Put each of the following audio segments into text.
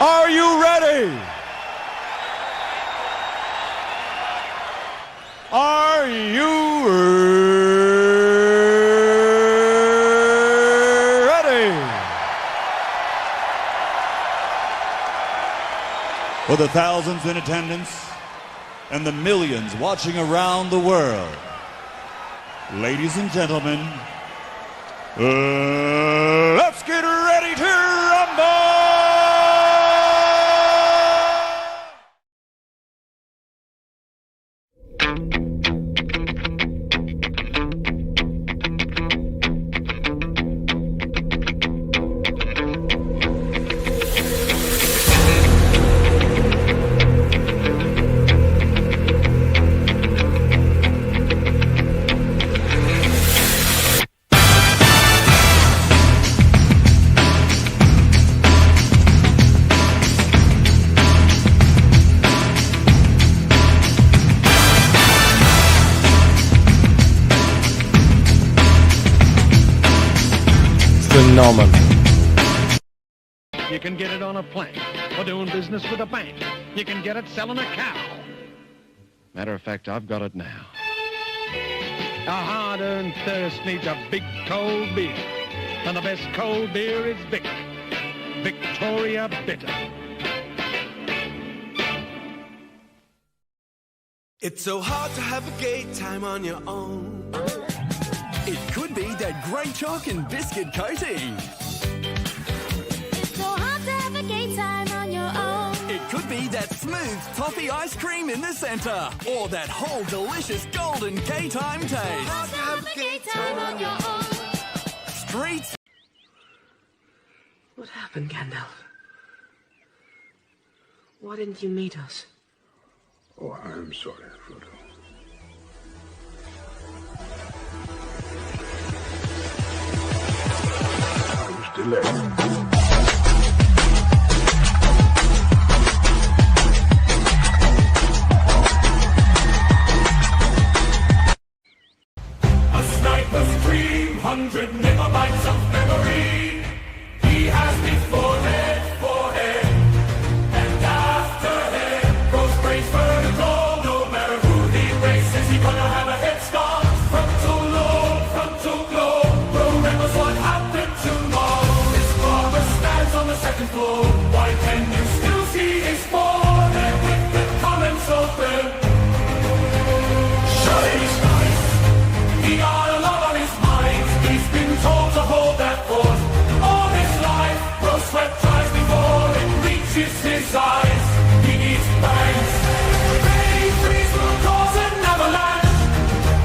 Are you ready? Are you ready? For the thousands in attendance and the millions watching around the world, ladies and gentlemen, let's get ready to rumble! Phenomenal. You can get it on a plank or doing business with a bank. You can get it selling a cow. Matter of fact, I've got it now. A hard-earned thirst needs a big cold beer. And the best cold beer is Vic. Victoria Bitter. It's so hard to have a gay time on your own. It could be that great chalk and biscuit coating. It's so hard to have a gay time on your own. It could be that smooth toffee ice cream in the center. Or that whole delicious golden gay time taste. Hard to have a gay time on your own. Streets. What happened, Gandalf? Why didn't you meet us? Oh, I'm sorry, Frodo. I was delayed. A sniper's dream, 100 megabytes of memory. He has his forehead, and after head goes praise vertical. No matter who he races, he gonna have a head start. Frontal globe. Remembers what happened tomorrow. His barber stands on the second floor. Why can you still see his forehead with the comments open? Shut his eyes. He got a lot on his mind. He's been told to hold that force all his life. Bro sweat tries before it reaches his eyes. He needs bangs. Big freeze will cause an avalanche.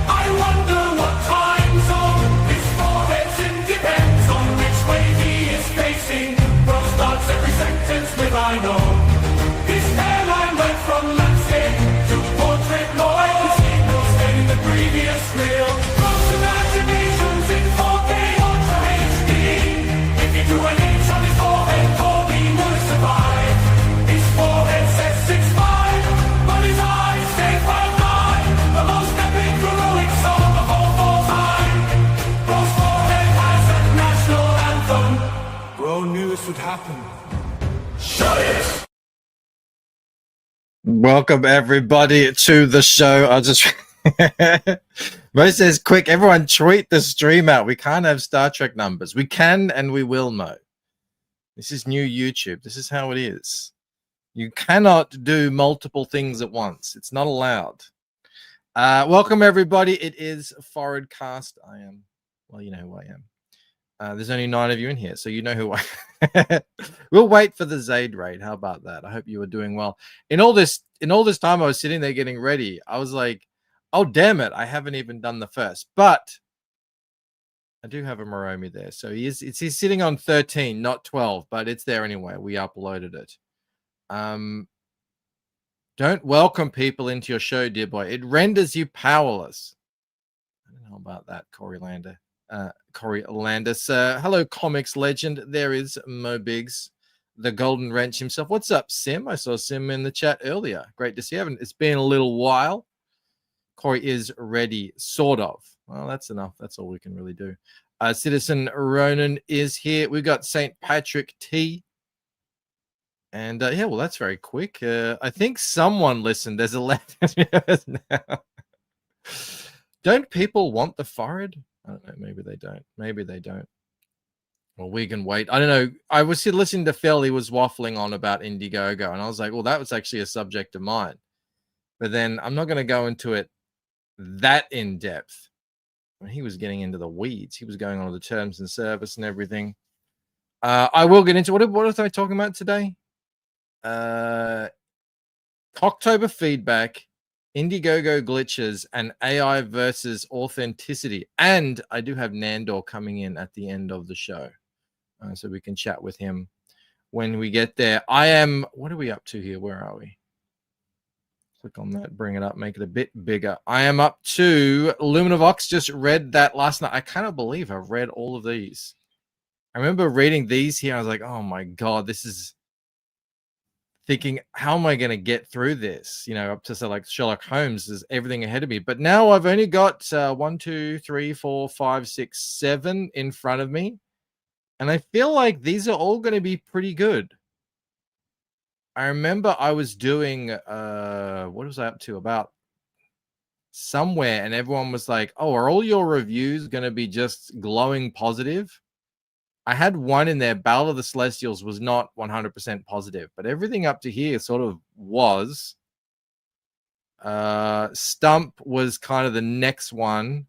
I wonder what time zone his forehead's in. Depends on which way he is facing. Bro starts every sentence with I know. His hairline went from landscape to portrait Lloyd. His signals stayed in the previous reel. Bro's imaginations in 4K Ultra HD. If you do an inch on his forehead, Colby would survive. His forehead says 6'5", but his eyes say 5'9". The most epic heroic song of all time. Bro's forehead has a national anthem. Bro knew this would happen. Shut it! Welcome everybody to the show. I'll just Mo says, quick, everyone tweet the stream out. We can't have Star Trek numbers. We can and we will, Mo. This is new YouTube. This is how it is. You cannot do multiple things at once. It's not allowed. Welcome everybody. It is Forwardcast. I am, well, you know who I am. There's only 9 of you in here, so you know who I am. We'll wait for the Zaid raid. How about that? I hope you were doing well. In all this time I was sitting there getting ready, I was like, oh, damn it, I haven't even done the first. But I do have a Moromi there. So he's sitting on 13, not 12, but it's there anyway. We uploaded it. Don't welcome people into your show, dear boy. It renders you powerless. I don't know about that, Corey Lander. Corey Landis. Hello, comics legend. There is Mo Biggs, the Golden Wrench himself. What's up, Sim? I saw Sim in the chat earlier. Great to see you. It's been a little while. Corey is ready, sort of. Well, that's enough. That's all we can really do. Citizen Ronan is here. We've got St. Patrick T. And yeah, well, that's very quick. I think someone listened. There's a left now. Don't people want the forehead? I don't know. Maybe they don't. Maybe they don't. Well, we can wait. I don't know. I was listening to Phil. He was waffling on about Indiegogo, and I was like, well, that was actually a subject of mine. But then I'm not going to go into it that in depth. I mean, he was getting into the weeds. He was going on to the terms and service and everything. I will get into what was I talking about today? C.O.C.tober feedback, Indiegogo glitches, and AI versus authenticity. And I do have Nandor coming in at the end of the show, so we can chat with him when we get there. What are we up to here? Where are we? Click on that, bring it up, make it a bit bigger. I am up to Luminovox. Just read that last night. I cannot believe I've read all of these. I remember reading these here. I was like, oh my God, this is thinking, how am I going to get through this? You know, up to like Sherlock Holmes, there's everything ahead of me. But now I've only got 1, 2, 3, 4, 5, 6, 7 in front of me. And I feel like these are all going to be pretty good. I remember I was doing, what was I up to? About somewhere, and everyone was like, oh, are all your reviews going to be just glowing positive? I had one in there, Battle of the Celestials was not 100% positive, but everything up to here sort of was. Stump was kind of the next one.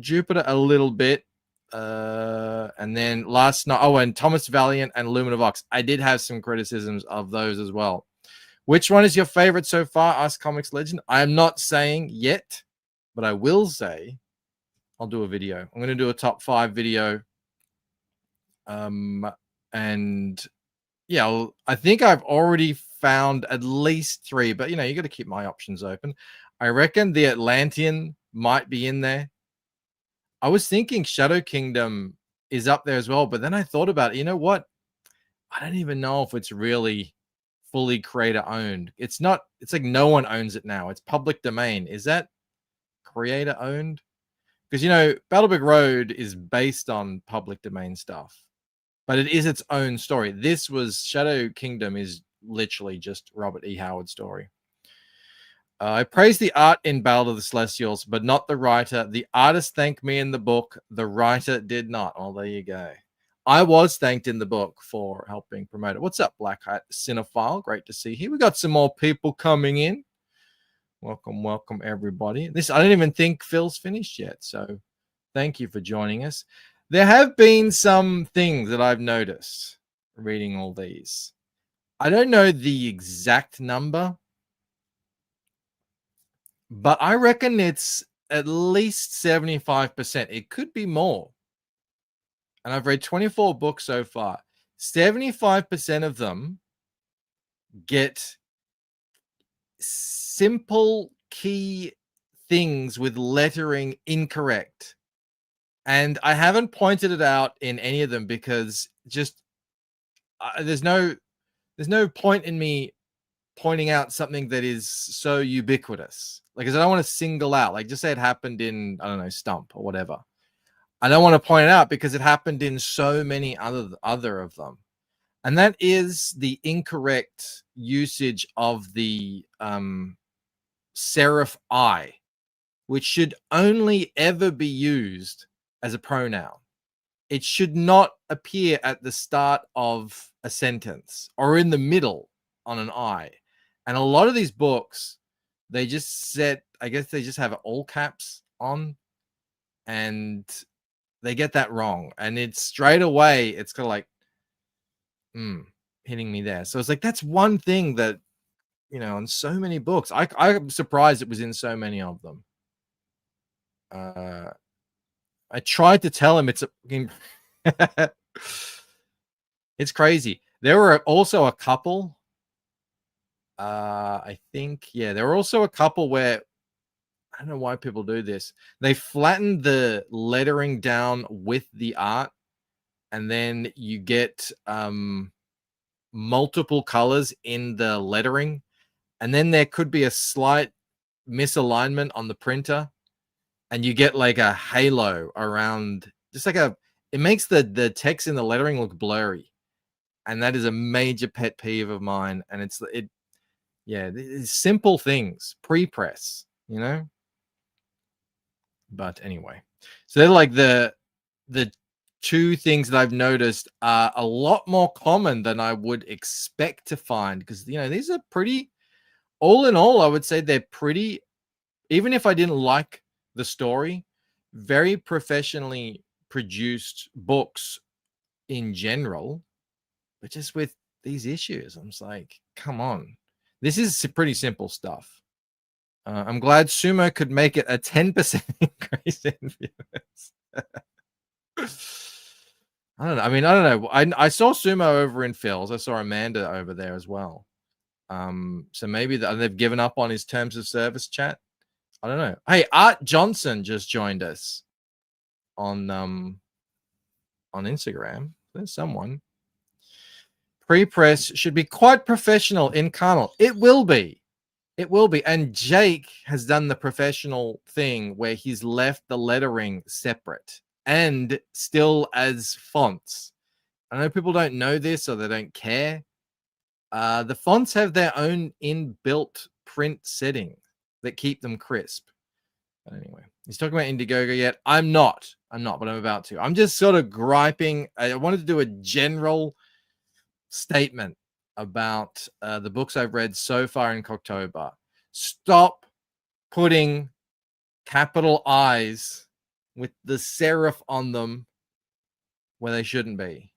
Jupiter a little bit. And then last night, and Thomas Valiant and Luminovox. I did have some criticisms of those as well. Which one is your favorite so far? Ask Comics Legend. I am not saying yet, but I will say I'll do a video. I'm going to do a top 5 video. And yeah, I think I've already found at least 3, but you know, you got to keep my options open. I reckon the Atlantean might be in there. I was thinking Shadow Kingdom is up there as well, but then I thought about it. You know what? I don't even know if it's really fully creator owned. It's not. It's like no one owns it now. It's public domain. Is that creator owned? Because, you know, Battle Big Road is based on public domain stuff, but it is its own story. This was Shadow Kingdom is literally just Robert E. Howard's story. I praise the art in Battle of the Celestials, but not the writer. The artist thanked me in the book. The writer did not. Oh, there you go. I was thanked in the book for helping promote it. What's up, Black Hat Cinephile? Great to see you. We got some more people coming in. Welcome, welcome, everybody. I don't even think Phil's finished yet, so thank you for joining us. There have been some things that I've noticed reading all these. I don't know the exact number, but I reckon it's at least 75%. It could be more. And I've read 24 books so far. 75% of them get simple key things with lettering incorrect. And I haven't pointed it out in any of them because just there's no point in me pointing out something that is so ubiquitous. Like, because I don't want to single out, like, just say it happened in, I don't know, Stump or whatever. I don't want to point it out because it happened in so many other of them. And that is the incorrect usage of the serif I, which should only ever be used as a pronoun. It should not appear at the start of a sentence or in the middle on an I. And a lot of these books, they just I guess they just have all caps on, and they get that wrong. And it's straight away, it's kind of like, hitting me there. So it's like, that's one thing that, you know, in so many books, I'm surprised it was in so many of them. I tried to tell him it's it's crazy. There were also a couple. I think, yeah, there were also a couple where I don't know why people do this. They flattened the lettering down with the art, and then you get multiple colors in the lettering, and then there could be a slight misalignment on the printer, and you get like a halo around, just like it makes the text in the lettering look blurry. and that is a major pet peeve of mine. And it's simple things, pre-press, you know. But anyway, so they're like the two things that I've noticed are a lot more common than I would expect to find, because you know these are pretty. All in all, I would say they're pretty. Even if I didn't like the story, very professionally produced books in general, but just with these issues, I'm just like, come on, this is pretty simple stuff. I'm glad Sumo could make it a 10% increase in viewers. I don't know. I mean, I don't know. I saw Sumo over in Phil's. I saw Amanda over there as well. So maybe they've given up on his terms of service chat. I don't know. Hey, Art Johnson just joined us on Instagram. There's someone. Pre-press should be quite professional in Carnal. It will be. It will be. And Jake has done the professional thing where he's left the lettering separate and still as fonts. I know people don't know this or they don't care. The fonts have their own inbuilt print setting that keep them crisp. But anyway, he's talking about Indiegogo yet. I'm not, but I'm about to. I'm just sort of griping. I wanted to do a general statement about the books I've read so far in C.O.C.tober. Stop putting capital I's with the serif on them where they shouldn't be.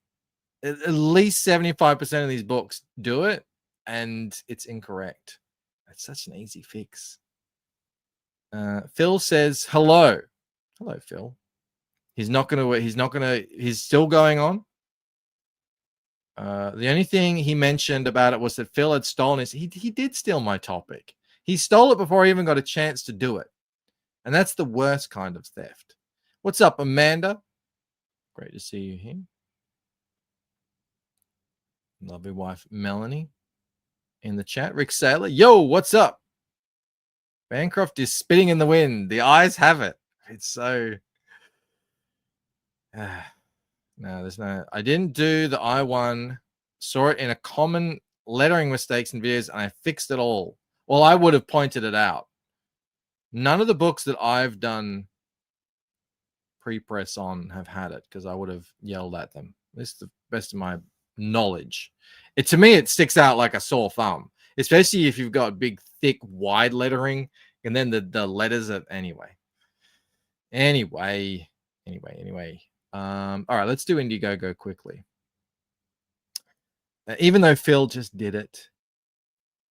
At least 75% of these books do it, and it's incorrect. It's such an easy fix. Phil says hello. Hello, Phil. He's still going on. The only thing he mentioned about it was that Phil had stolen his. He did steal my topic. He stole it before I even got a chance to do it. And that's the worst kind of theft. What's up, Amanda? Great to see you here. Lovely wife, Melanie, in the chat. Rick Saylor. Yo, what's up? Bancroft is spitting in the wind. The eyes have it. It's so... No, there's no... I didn't do the I1. Saw it in a common lettering mistakes in videos, and I fixed it all. Well, I would have pointed it out. None of the books that I've done pre-press on have had it, because I would have yelled at them. This is the best of my knowledge. To me, it sticks out like a sore thumb, especially if you've got big, thick, wide lettering, and then the letters are... Anyway. All right, let's do Indiegogo quickly. Even though Phil just did it.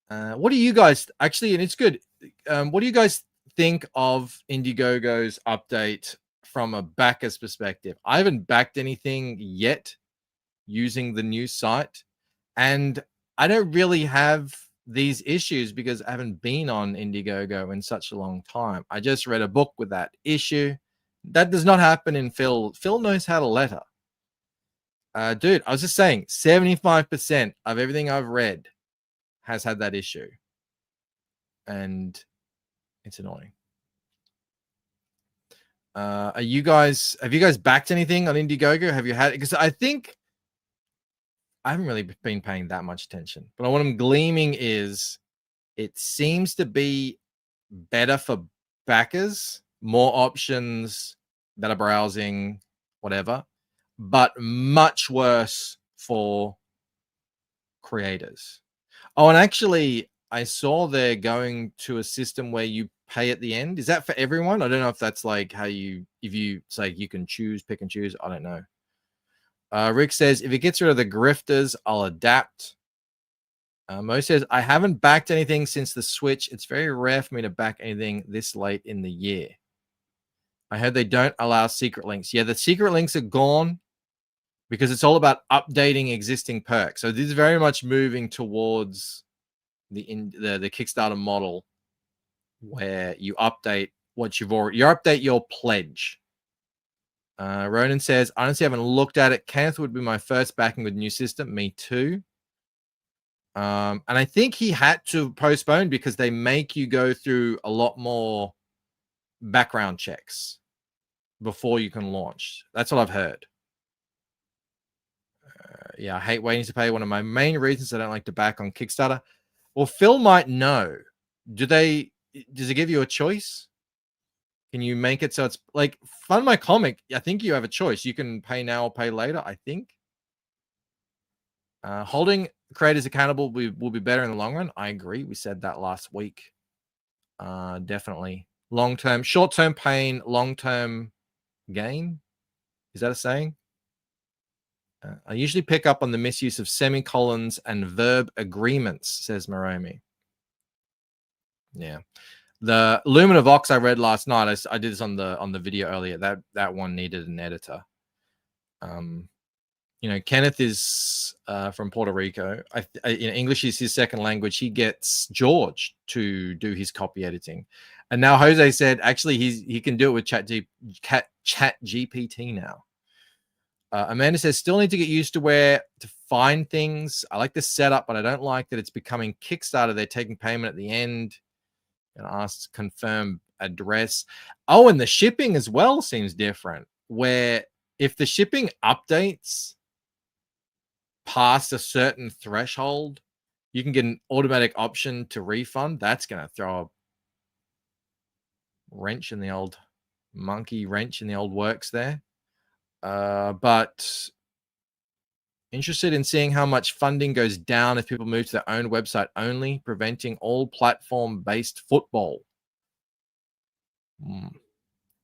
What do you guys actually, and it's good. What do you guys think of Indiegogo's update from a backer's perspective? I haven't backed anything yet using the new site, and I don't really have these issues because I haven't been on Indiegogo in such a long time. I just read a book with that issue. That does not happen in Phil. Phil knows how to letter. Dude, I was just saying 75% of everything I've read has had that issue, and it's annoying. Have you guys backed anything on Indiegogo? Have you had it? Because I think I haven't really been paying that much attention, but what I'm gleaming is it seems to be better for backers, more options, better browsing, whatever, but much worse for creators. Oh, and actually, I saw they're going to a system where you pay at the end. Is that for everyone? I don't know if that's like how if you say you can pick and choose. I don't know. Rick says, if it gets rid of the grifters, I'll adapt. Mo says, I haven't backed anything since the Switch. It's very rare for me to back anything this late in the year. I heard they don't allow secret links. Yeah, the secret links are gone because it's all about updating existing perks. So this is very much moving towards the Kickstarter model where you update what you update your pledge. Ronan says, honestly, I haven't looked at it. Kenneth would be my first backing with new system. Me too. And I think he had to postpone because they make you go through a lot more background checks before you can launch. That's what I've heard. Yeah, I hate waiting to pay. One of my main reasons I don't like to back on Kickstarter. Well, Phil might know. Does it give you a choice? Can you make it so it's like Fund My Comic? I think you have a choice. You can pay now or pay later, I think. Holding creators accountable will be better in the long run. I agree. We said that last week. Definitely. Long-term, short-term pain, long-term gain. Is that a saying? I usually pick up on the misuse of semicolons and verb agreements, says Moromi. Yeah. The Lumen of Ox I read last night. I did this on the video earlier. That one needed an editor. Kenneth is from Puerto Rico. English is his second language. He gets George to do his copy editing, and now Jose said actually he can do it with Chat GPT now. Amanda says still need to get used to where to find things. I like the setup, but I don't like that it's becoming Kickstarter. They're taking payment at the end and ask confirm address. Oh, and the shipping as well seems different. Where if the shipping updates past a certain threshold, you can get an automatic option to refund. That's going to throw a monkey wrench in the old works there. But interested in seeing how much funding goes down if people move to their own website only, preventing all platform-based football. I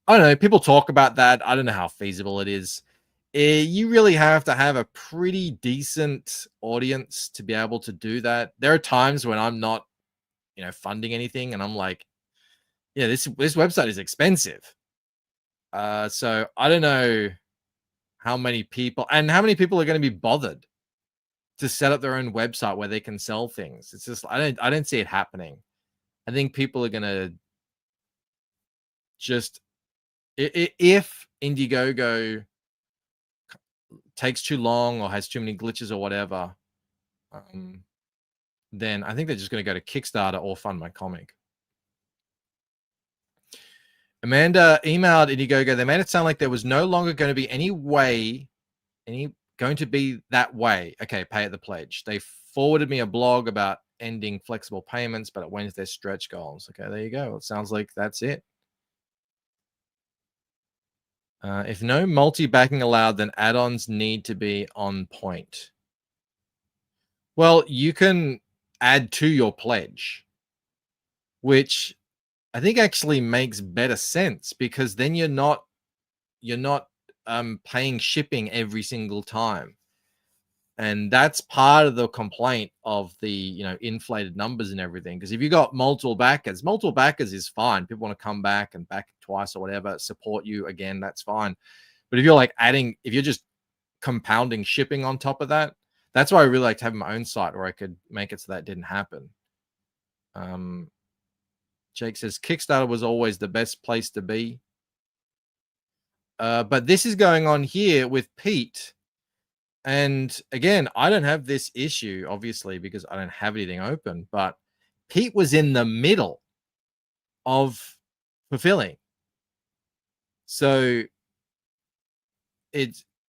don't know. People talk about that. I don't know how feasible it is. You really have to have a pretty decent audience to be able to do that. There are times when I'm not, funding anything, and I'm like, yeah, this website is expensive. So I don't know how many people are going to be bothered to set up their own website where they can sell things. It's just I don't see it happening. I think people are going to just if Indiegogo takes too long or has too many glitches or whatever, then I think they're just going to go to Kickstarter or Fund My Comic. Amanda emailed Indiegogo. They made it sound like there was no longer going to be going to be that way. Okay, pay at the pledge. They forwarded me a blog about ending flexible payments, but it went their stretch goals. Okay, there you go. It sounds like that's it. If no multi-backing allowed, then add-ons need to be on point. Well, you can add to your pledge, which I think actually makes better sense because then you're not paying shipping every single time. And that's part of the complaint of the, inflated numbers and everything. Because if you got multiple backers is fine. People want to come back and back twice or whatever, support you again, that's fine. But if you're if you're just compounding shipping on top of that, that's why I really liked having my own site where I could make it so that didn't happen. Jake says Kickstarter was always the best place to be. But this is going on here with Pete. And again, I don't have this issue, obviously, because I don't have anything open. But Pete was in the middle of fulfilling. So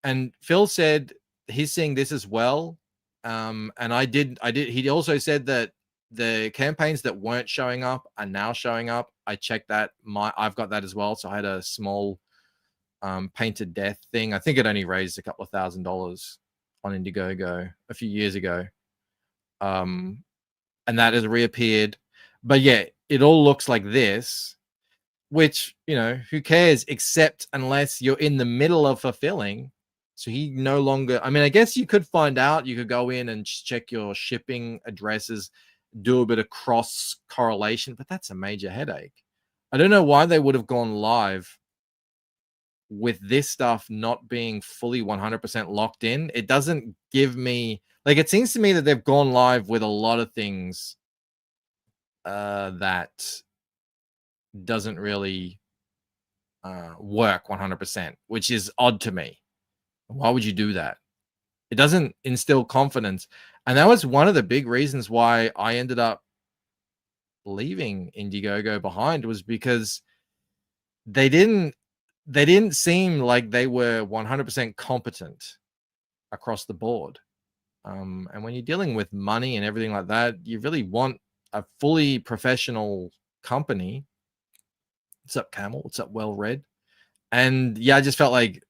and Phil said he's seeing this as well. And I did. He also said that the campaigns that weren't showing up are now showing up. I checked that. I've got that as well. So I had a small Painted Death thing. I think it only raised a couple of $1,000 on Indiegogo a few years ago. And that has reappeared. But yeah, it all looks like this, which, who cares, except unless you're in the middle of fulfilling. So he no longer, I guess you could find out, you could go in and check your shipping addresses, do a bit of cross correlation, but that's a major headache. I don't know why they would have gone live with this stuff not being fully 100% locked in. It doesn't give me, it seems to me that they've gone live with a lot of things that doesn't really work 100%, which is odd to me. Why would you do that? It doesn't instill confidence. And that was one of the big reasons why I ended up leaving Indiegogo behind, was because they didn't seem like they were 100% competent across the board. And when you're dealing with money and everything like that, you really want a fully professional company. What's up, Camel? What's up, Well Read? And yeah, I just felt like,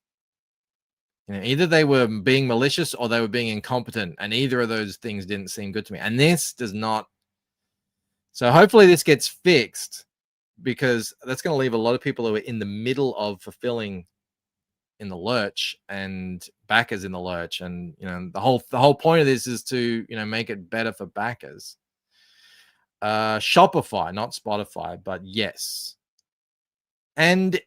you know, either they were being malicious or they were being incompetent, and either of those things didn't seem good to me. And this does not. So hopefully this gets fixed, because that's going to leave a lot of people who are in the middle of fulfilling in the lurch, and backers in the lurch. And you know, the whole point of this is to, you know, make it better for backers. Shopify, not Spotify, but yes. And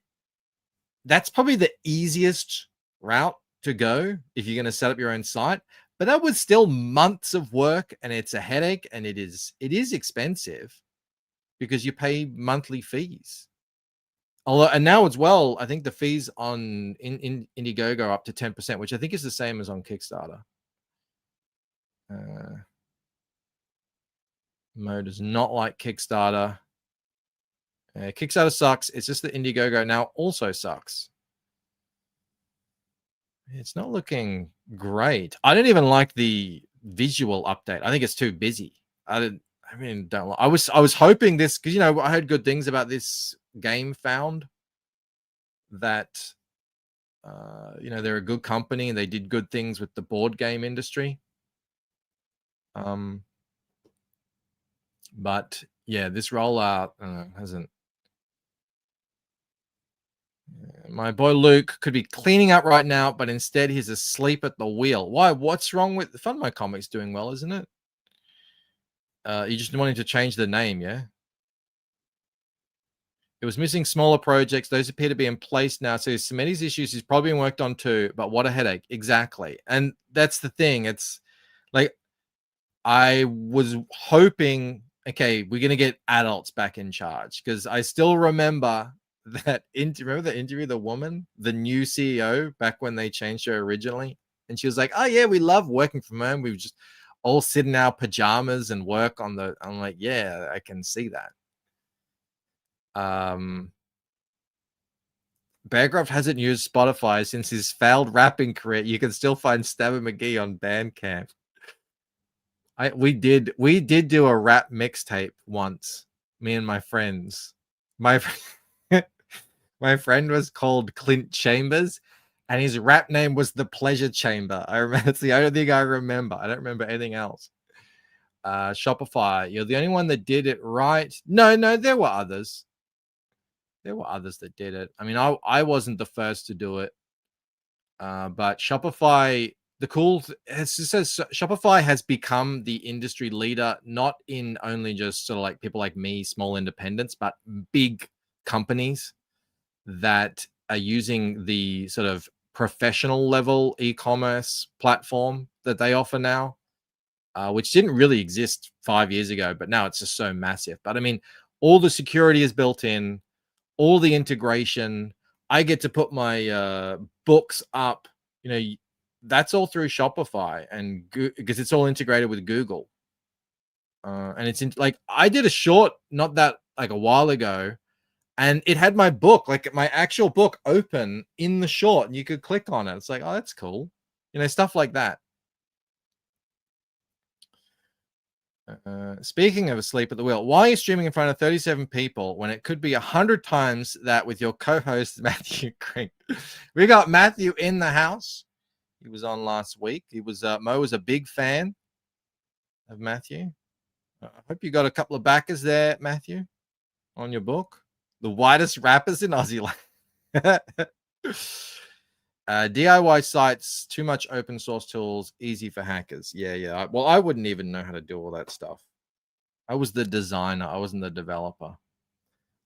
that's probably the easiest route to go if you're going to set up your own site. But that was still months of work, and it's a headache, and it is expensive because you pay monthly fees. Although, and now as well, I think the fees on in Indiegogo are up to 10%, which I think is the same as on Kickstarter. Mo does not like Kickstarter. Kickstarter sucks. It's just that Indiegogo now also sucks. It's not looking great. I don't even like the visual update. I think it's too busy. I was hoping this, because, you know, I heard good things about this game Found, that you know, they're a good company and they did good things with the board game industry. But yeah, this rollout hasn't. My boy Luke could be cleaning up right now, but instead he's asleep at the wheel. Why? What's wrong with Fun My Comics? Doing well, isn't it? You just wanted to change the name, yeah? It was missing smaller projects. Those appear to be in place now. So some of these issues he's probably been worked on too, but what a headache. Exactly. And that's the thing. It's like, I was hoping, okay, we're going to get adults back in charge, because I still remember that remember the interview, the woman, the new CEO, back when they changed her originally, and she was like, oh yeah, we love working from home. We would just all sit in our pajamas and work on the. I'm like, yeah, I can see that. Bancroft hasn't used Spotify since his failed rapping career. You can still find Stabber McGee on Bandcamp. We did do a rap mixtape once, me and my friends. My friend was called Clint Chambers, and his rap name was The Pleasure Chamber. I remember. It's the only thing I remember. I don't remember anything else. Shopify, you're the only one that did it right. No, there were others. There were others that did it. I mean, I wasn't the first to do it. But Shopify, it says Shopify has become the industry leader, not in only just sort of like people like me, small independents, but big companies that are using the sort of professional level e-commerce platform that they offer now, which didn't really exist 5 years ago, but now it's just so massive. But I mean, all the security is built in, all the integration. I get to put my books up, you know, that's all through Shopify, and because it's all integrated with Google. And it's like, I did a short not that like a while ago, and it had my book, like my actual book, open in the short, and you could click on it. It's like, oh, that's cool, you know, stuff like that. Speaking of asleep at the wheel, why are you streaming in front of 37 people when it could be 100 times that with your co-host Matthew Green? We got Matthew in the house. He was on last week. He was Mo was a big fan of Matthew. I hope you got a couple of backers there, Matthew, on your book. The widest rappers in Aussie land. DIY sites, too much open source tools, easy for hackers. Yeah. Well, I wouldn't even know how to do all that stuff. I was the designer. I wasn't the developer.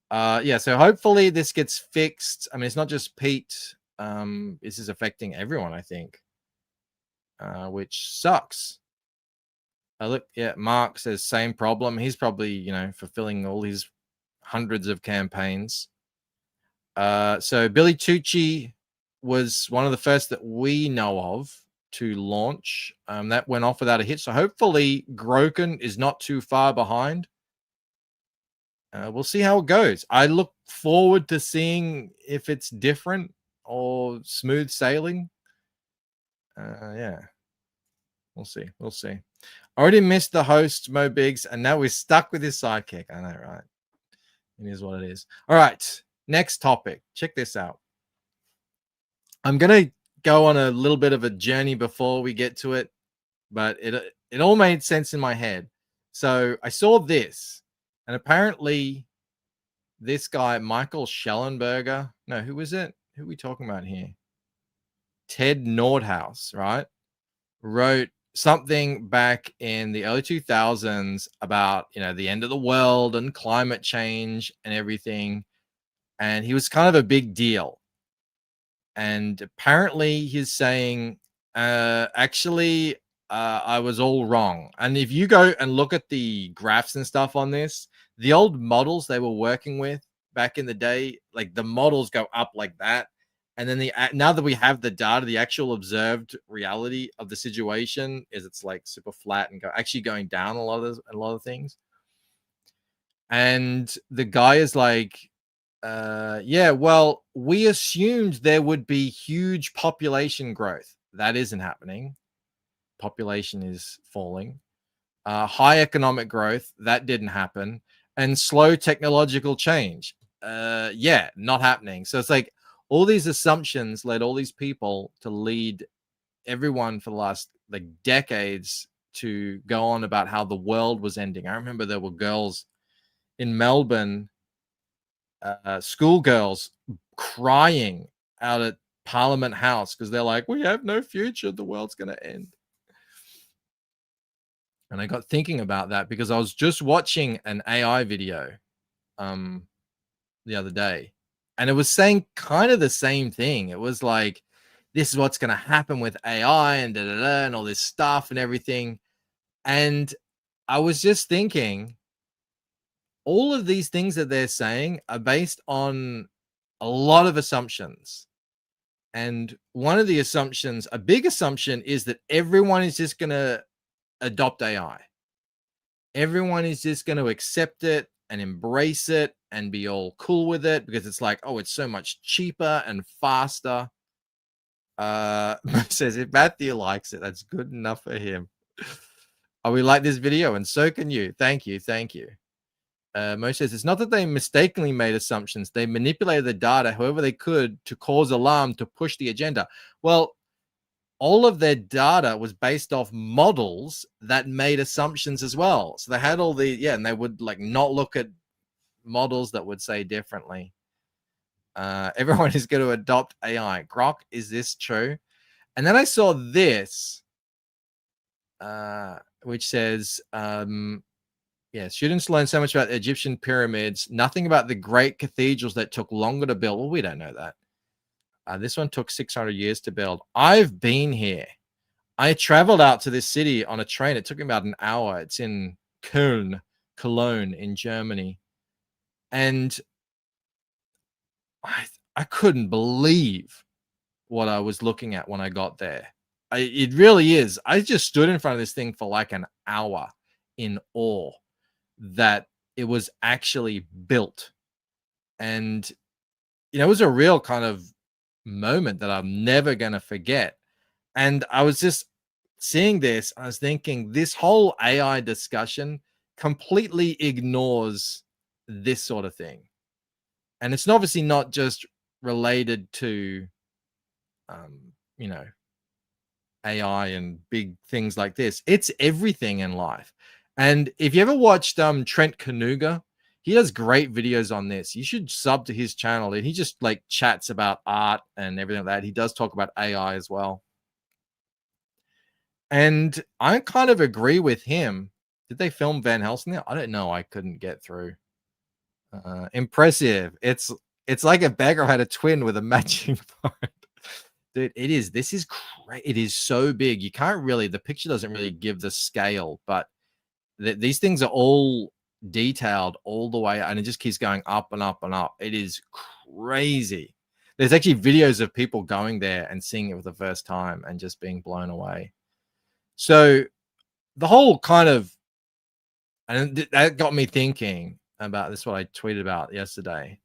Yeah, so hopefully this gets fixed. I mean, it's not just Pete. This is affecting everyone, I think, which sucks. Look, yeah, Mark says same problem. He's probably, you know, fulfilling all his hundreds of campaigns. So Billy Tucci was one of the first that we know of to launch. That went off without a hit. So hopefully Groken is not too far behind. We'll see how it goes. I look forward to seeing if it's different or smooth sailing. Yeah, we'll see. We'll see. Already missed the host, Mo Biggs, and now we're stuck with his sidekick. I know, right? It is what it is. All right, next topic. Check this out. I'm gonna go on a little bit of a journey before we get to it, but it all made sense in my head. So I saw this, and apparently this guy, Michael Schellenberger, no, who is it? Who are we talking about here? Ted Nordhaus, right? Wrote something back in the early 2000s about, the end of the world and climate change and everything. And he was kind of a big deal. And apparently he's saying, actually, I was all wrong. And if you go and look at the graphs and stuff on this, the old models they were working with back in the day, like the models go up like that. And then now that we have the data, the actual observed reality of the situation is it's like super flat and actually going down a lot of things. And the guy is like, yeah, well, we assumed there would be huge population growth. That isn't happening. Population is falling. High economic growth, that didn't happen. And slow technological change, yeah, not happening. So it's like all these assumptions led all these people to lead everyone for the last like decades to go on about how the world was ending. I remember there were girls in Melbourne, schoolgirls crying out at Parliament House because they're like, we have no future, the world's going to end. And I got thinking about that because I was just watching an AI video the other day, and it was saying kind of the same thing. It was like, this is what's going to happen with AI and and all this stuff and everything. And I was just thinking, all of these things that they're saying are based on a lot of assumptions. And one of the assumptions, a big assumption, is that everyone is just going to adopt AI. Everyone is just going to accept it and embrace it and be all cool with it because it's like, oh, it's so much cheaper and faster. Says if Matthew likes it, that's good enough for him. Oh, we like this video, and so can you. Thank you. Mo says it's not that they mistakenly made assumptions. They manipulated the data however they could to cause alarm to push the agenda. Well, all of their data was based off models that made assumptions as well. So they had all the, and they would like not look at models that would say differently. Everyone is going to adopt AI. Grok, is this true? And then I saw this, which says, students learn so much about the Egyptian pyramids, nothing about the great cathedrals that took longer to build. Well, we don't know that. This one took 600 years to build. I've been here. I traveled out to this city on a train. It took me about an hour. It's in Cologne in Germany. And I couldn't believe what I was looking at when I got there. It really is. I just stood in front of this thing for like an hour in awe that it was actually built. And, it was a real kind of moment that I'm never going to forget. And I was just seeing this, I was thinking this whole AI discussion completely ignores this sort of thing. And it's obviously not just related to AI and big things like this. It's everything in life. And if you ever watched Trent Kanuga, he does great videos on this. You should sub to his channel. And he just like chats about art and everything like that. He does talk about AI as well. And I kind of agree with him. Did they film Van Helsing there? I don't know. I couldn't get through. Impressive. It's like a beggar had a twin with a matching phone. Dude, it is. This is great. It is so big. You can't really, the picture doesn't really give the scale, but these things are all detailed all the way, and it just keeps going up and up and up. It is crazy. There's actually videos of people going there and seeing it for the first time and just being blown away. So the whole kind of, and that got me thinking about this, what I tweeted about yesterday.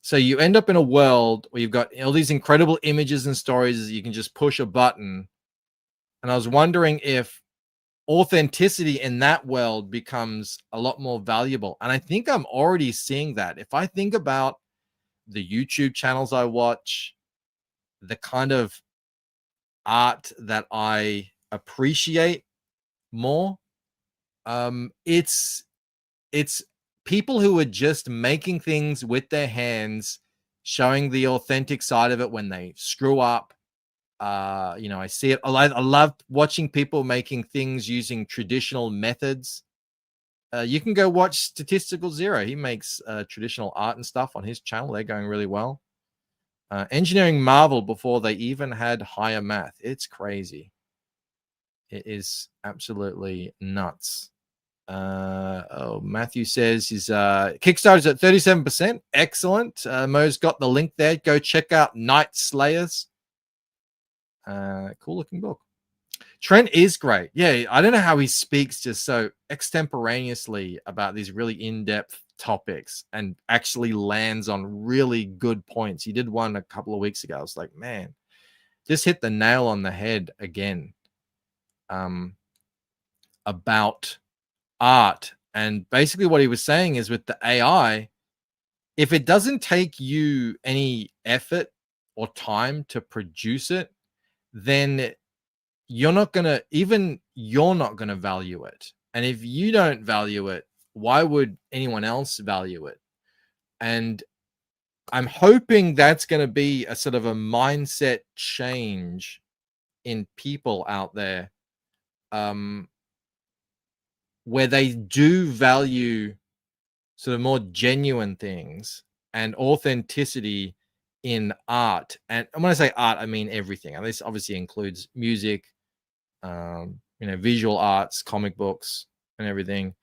So you end up in a world where you've got all these incredible images and stories. You can just push a button. And I was wondering if authenticity in that world becomes a lot more valuable. And I think I'm already seeing that. If I think about the YouTube channels I watch, the kind of art that I appreciate more, it's people who are just making things with their hands, showing the authentic side of it when they screw up. I see it. I love watching people making things using traditional methods. You can go watch Statistical Zero. He makes traditional art and stuff on his channel. They're going really well. Engineering marveled before they even had higher math. It's crazy. It is absolutely nuts. Matthew says his Kickstarter's at 37%. Excellent. Mo's got the link there. Go check out Night Slayers. Cool looking book. Trent is great. Yeah, I don't know how he speaks just so extemporaneously about these really in-depth topics and actually lands on really good points. He did one a couple of weeks ago. I was like, man, just hit the nail on the head again. About art. And basically what he was saying is with the AI, if it doesn't take you any effort or time to produce it, then you're not going to value it. And if you don't value it, why would anyone else value it? And I'm hoping that's going to be a sort of a mindset change in people out there, where they do value sort of more genuine things and authenticity in art. And when I say art, I mean everything. And this obviously includes music, visual arts, comic books, and everything.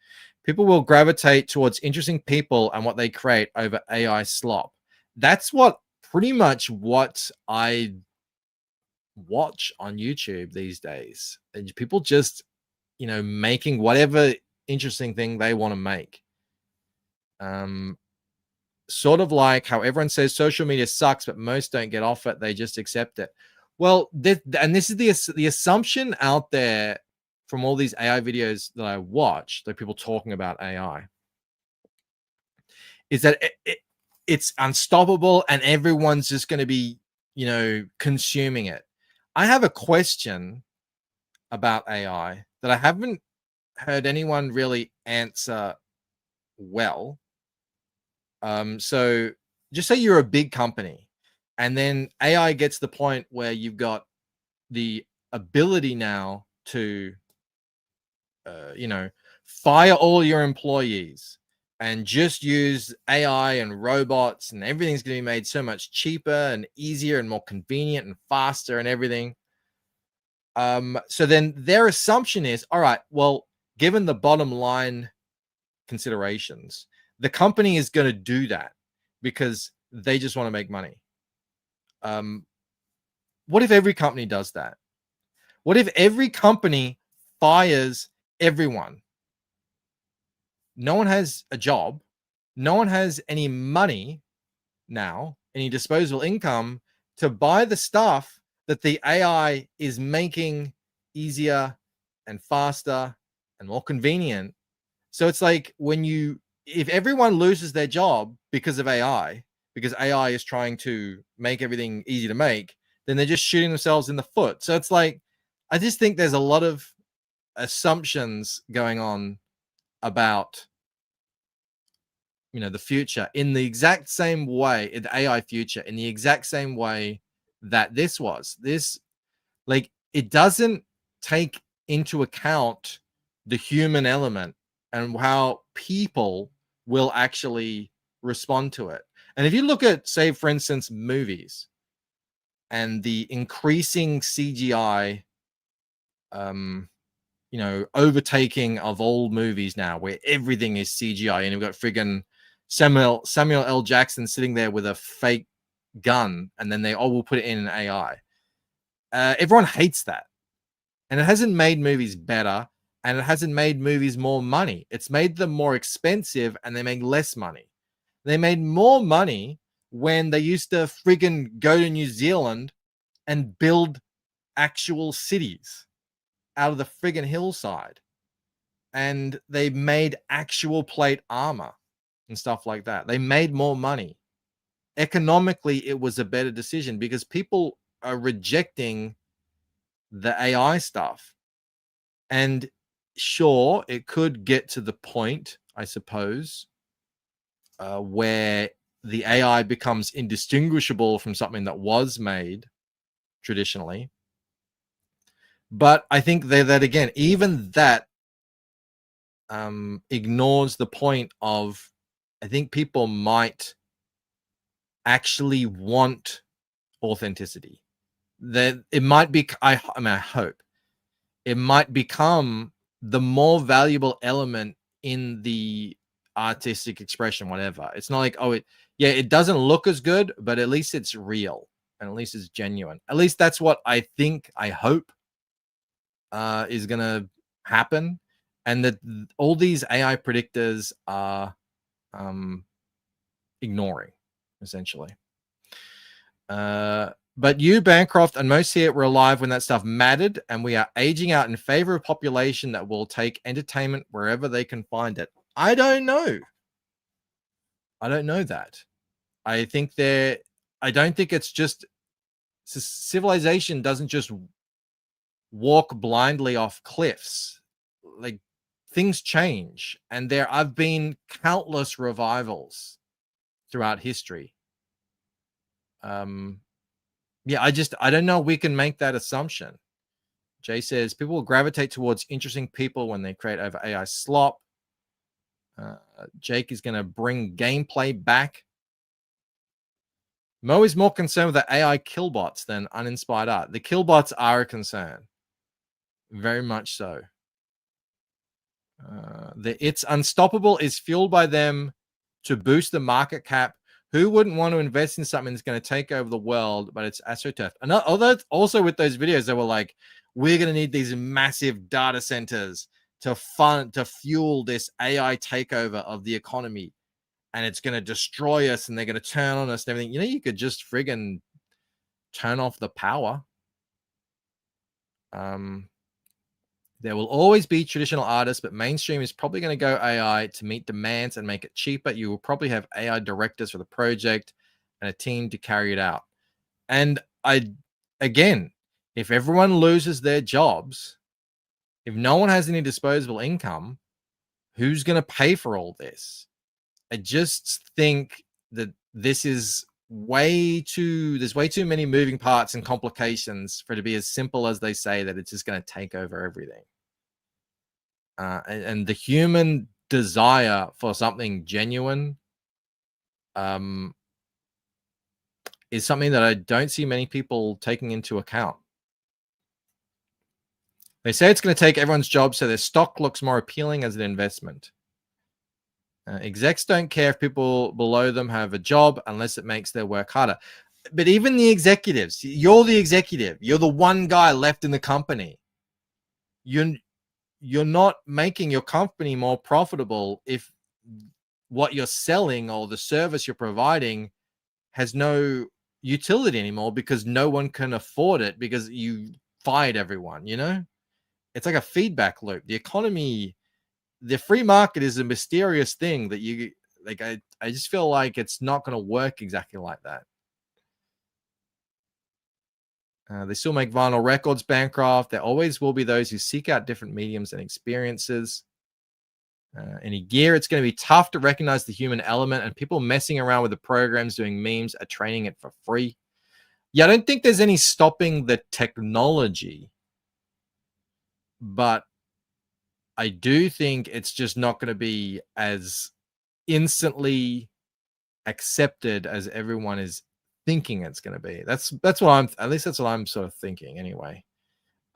People will gravitate towards interesting people and what they create over AI slop. That's pretty much what I watch on YouTube these days. And people just, making whatever interesting thing they want to make. Sort of like how everyone says social media sucks, but most don't get off it. They just accept it. Well, this is the assumption out there from all these AI videos that I watch, like people talking about AI, is that it's unstoppable and everyone's just going to be, consuming it. I have a question about AI that I haven't heard anyone really answer well. So just say you're a big company and then AI gets to the point where you've got the ability now to, fire all your employees and just use AI and robots, and everything's going to be made so much cheaper and easier and more convenient and faster and everything. So then their assumption is, all right, well, given the bottom line considerations, the company is going to do that because they just want to make money. What if every company does that? What if every company fires everyone? No one has a job. No one has any money now, any disposable income to buy the stuff that the AI is making easier and faster and more convenient. So it's like if everyone loses their job because of AI, because AI is trying to make everything easy to make, then they're just shooting themselves in the foot. So it's like, I just think there's a lot of assumptions going on about, the future in the exact same way, the AI future, in the exact same way that this was. Like, it doesn't take into account the human element and how people will actually respond to it. And if you look at, say, for instance, movies and the increasing CGI, overtaking of old movies now, where everything is CGI, and you've got friggin' Samuel L. Jackson sitting there with a fake gun, and then we'll put it in an AI. Everyone hates that. And it hasn't made movies better, and it hasn't made movies more money. It's made them more expensive, and they make less money. They made more money when they used to friggin' go to New Zealand and build actual cities out of the friggin' hillside. And they made actual plate armor and stuff like that. They made more money. Economically, it was a better decision because people are rejecting the AI stuff. And sure, it could get to the point, I suppose, where the AI becomes indistinguishable from something that was made traditionally. But I think that again, even that ignores the point of, I think people might actually want authenticity. That it might be, I hope it might become the more valuable element in the artistic expression, whatever. It's not like, it doesn't look as good, but at least it's real and at least it's genuine. At least that's what I think, I hope is gonna happen, and that all these AI predictors are ignoring, essentially. But you, Bancroft, and most here were alive when that stuff mattered, and we are aging out in favor of population that will take entertainment wherever they can find it. I don't know. I don't know that. I don't think it's just civilization doesn't just walk blindly off cliffs. Like, things change, and there have been countless revivals throughout history. I don't know we can make that assumption. Jay says people will gravitate towards interesting people when they create over AI slop. Jake is going to bring gameplay back. Mo is more concerned with the AI killbots than uninspired art. The killbots are a concern. Very much so. The It's Unstoppable is fueled by them to boost the market cap. Who wouldn't want to invest in something that's going to take over the world, but it's AstroTurf? And although also with those videos, they were like, we're going to need these massive data centers to fuel this AI takeover of the economy. And it's going to destroy us and they're going to turn on us and everything. You know, you could just friggin' turn off the power. There will always be traditional artists, but mainstream is probably going to go AI to meet demands and make it cheaper. You will probably have AI directors for the project and a team to carry it out. And again, if everyone loses their jobs, if no one has any disposable income, who's going to pay for all this? I just think that there's way too many moving parts and complications for it to be as simple as they say that it's just going to take over everything. And the human desire for something genuine is something that I don't see many people taking into account. They say it's going to take everyone's job, so their stock looks more appealing as an investment. Execs don't care if people below them have a job unless it makes their work harder. But even the executives, you're the executive. You're the one guy left in the company. You're not making your company more profitable if what you're selling or the service you're providing has no utility anymore because no one can afford it because you fired everyone, you know? It's like a feedback loop. The economy... The free market is a mysterious thing that you like. I just feel like it's not going to work exactly like that. They still make vinyl records, Bancroft. There always will be those who seek out different mediums and experiences. Any gear, it's going to be tough to recognize the human element, and people messing around with the programs doing memes are training it for free. Yeah, I don't think there's any stopping the technology, but I do think it's just not going to be as instantly accepted as everyone is thinking it's going to be. That's what I'm sort of thinking anyway.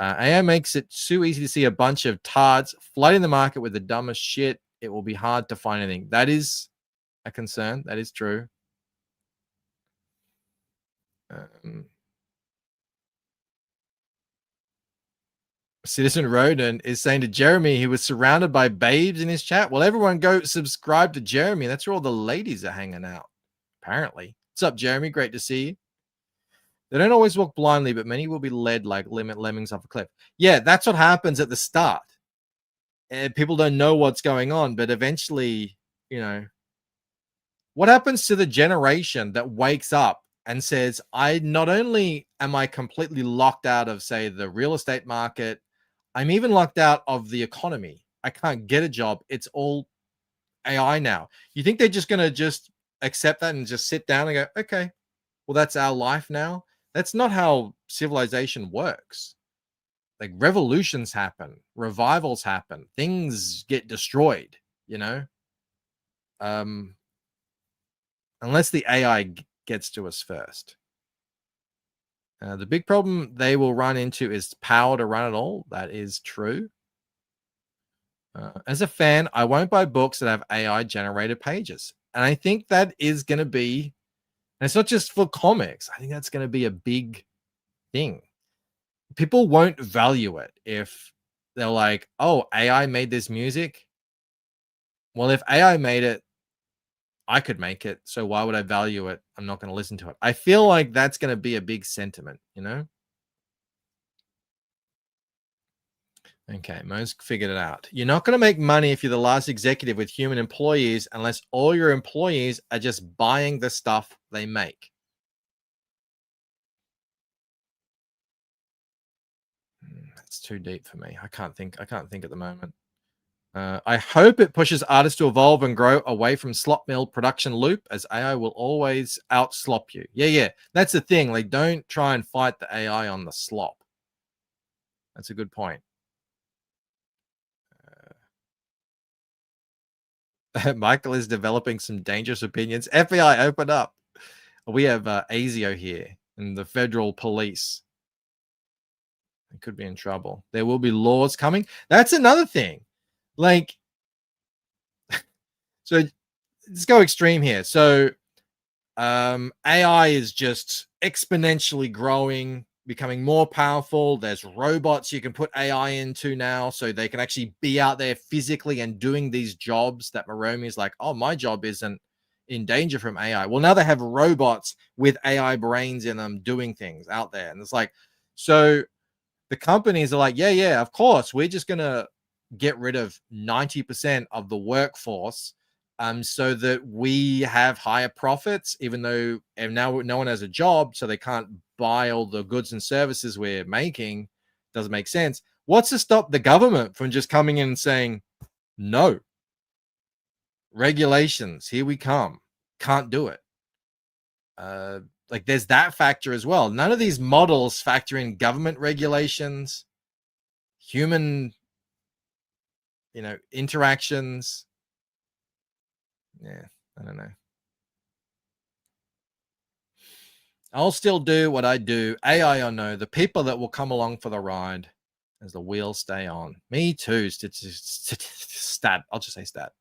AI makes it too easy to see a bunch of tards flooding the market with the dumbest shit. It will be hard to find anything. That is a concern. That is true. Citizen Roden is saying to Jeremy he was surrounded by babes in his chat. Well, everyone go subscribe to Jeremy. That's where all the ladies are hanging out, apparently. What's up, Jeremy? Great to see you. They don't always walk blindly, but many will be led like lemmings off a cliff. Yeah, that's what happens at the start. And people don't know what's going on, but eventually, what happens to the generation that wakes up and says, I not only am I completely locked out of, say, the real estate market, I'm even locked out of the economy. I can't get a job. It's all AI now. You think they're just going to just accept that and just sit down and go, okay, well, that's our life now? That's not how civilization works. Like revolutions happen, revivals happen, things get destroyed, unless the AI gets to us first. The big problem they will run into is power to run it all. That is true. As a fan, I won't buy books that have AI generated pages. And I think that is going to be, and it's not just for comics. I think that's going to be a big thing. People won't value it if they're like, oh, AI made this music. Well, if AI made it, I could make it. So why would I value it? I'm not going to listen to it. I feel like that's going to be a big sentiment, Okay, Mo's figured it out. You're not going to make money if you're the last executive with human employees unless all your employees are just buying the stuff they make. That's too deep for me. I can't think at the moment. I hope it pushes artists to evolve and grow away from slop mill production loop, as AI will always outslop you. Yeah. That's the thing. Like, don't try and fight the AI on the slop. That's a good point. Michael is developing some dangerous opinions. FBI, open up. We have ASIO here and the federal police. They could be in trouble. There will be laws coming. That's another thing. Like, so let's go extreme here. So AI is just exponentially growing, becoming more powerful. There's robots you can put AI into now, so they can actually be out there physically and doing these jobs that Moromi is like, oh, my job isn't in danger from AI. Well, now they have robots with AI brains in them doing things out there. And it's like, so the companies are like, yeah, of course, we're just going to get rid of 90% of the workforce so that we have higher profits, even though and now no one has a job, so they can't buy all the goods and services we're making. Doesn't make sense. What's to stop the government from just coming in and saying, no, regulations, here we come, can't do it? Like there's that factor as well. None of these models factor in government regulations, human, interactions. Yeah, I don't know. I'll still do what I do, AI or no, the people that will come along for the ride as the wheels stay on. Me too, stat. I'll just say stat.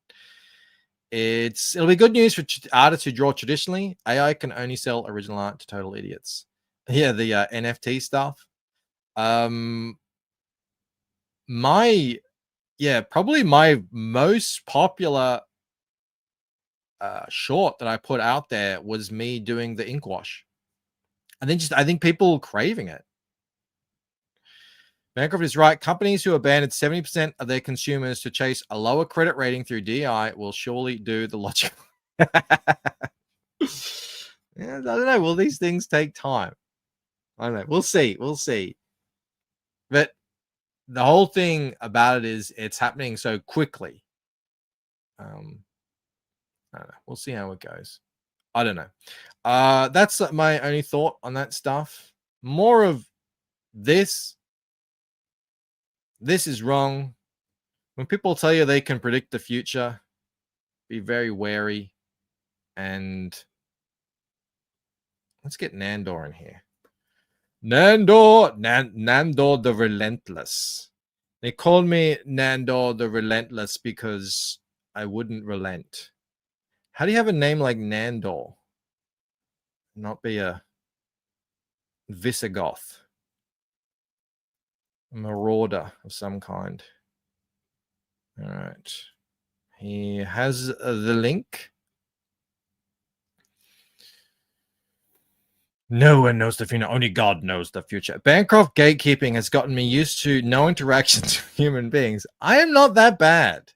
It'll be good news for artists who draw traditionally. AI can only sell original art to total idiots. Yeah, the NFT stuff. Probably my most popular short that I put out there was me doing the ink wash. And then I think people craving it. Bancroft is right. Companies who abandoned 70% of their consumers to chase a lower credit rating through DI will surely do the logical. Yeah, I don't know. Will these things take time? I don't know. We'll see. But the whole thing about it is it's happening so quickly. I don't know. We'll see how it goes. I don't know. That's my only thought on that stuff. More of this. This is wrong. When people tell you they can predict the future, be very wary. And let's get Nandor in here. Nandor the Relentless. They called me Nandor the Relentless because I wouldn't relent. How do you have a name like Nandor? Not be a Visigoth, a marauder of some kind. All right. He has the link. No one knows the future. Only God knows the future. Bancroft gatekeeping has gotten me used to no interactions with human beings. I am not that bad.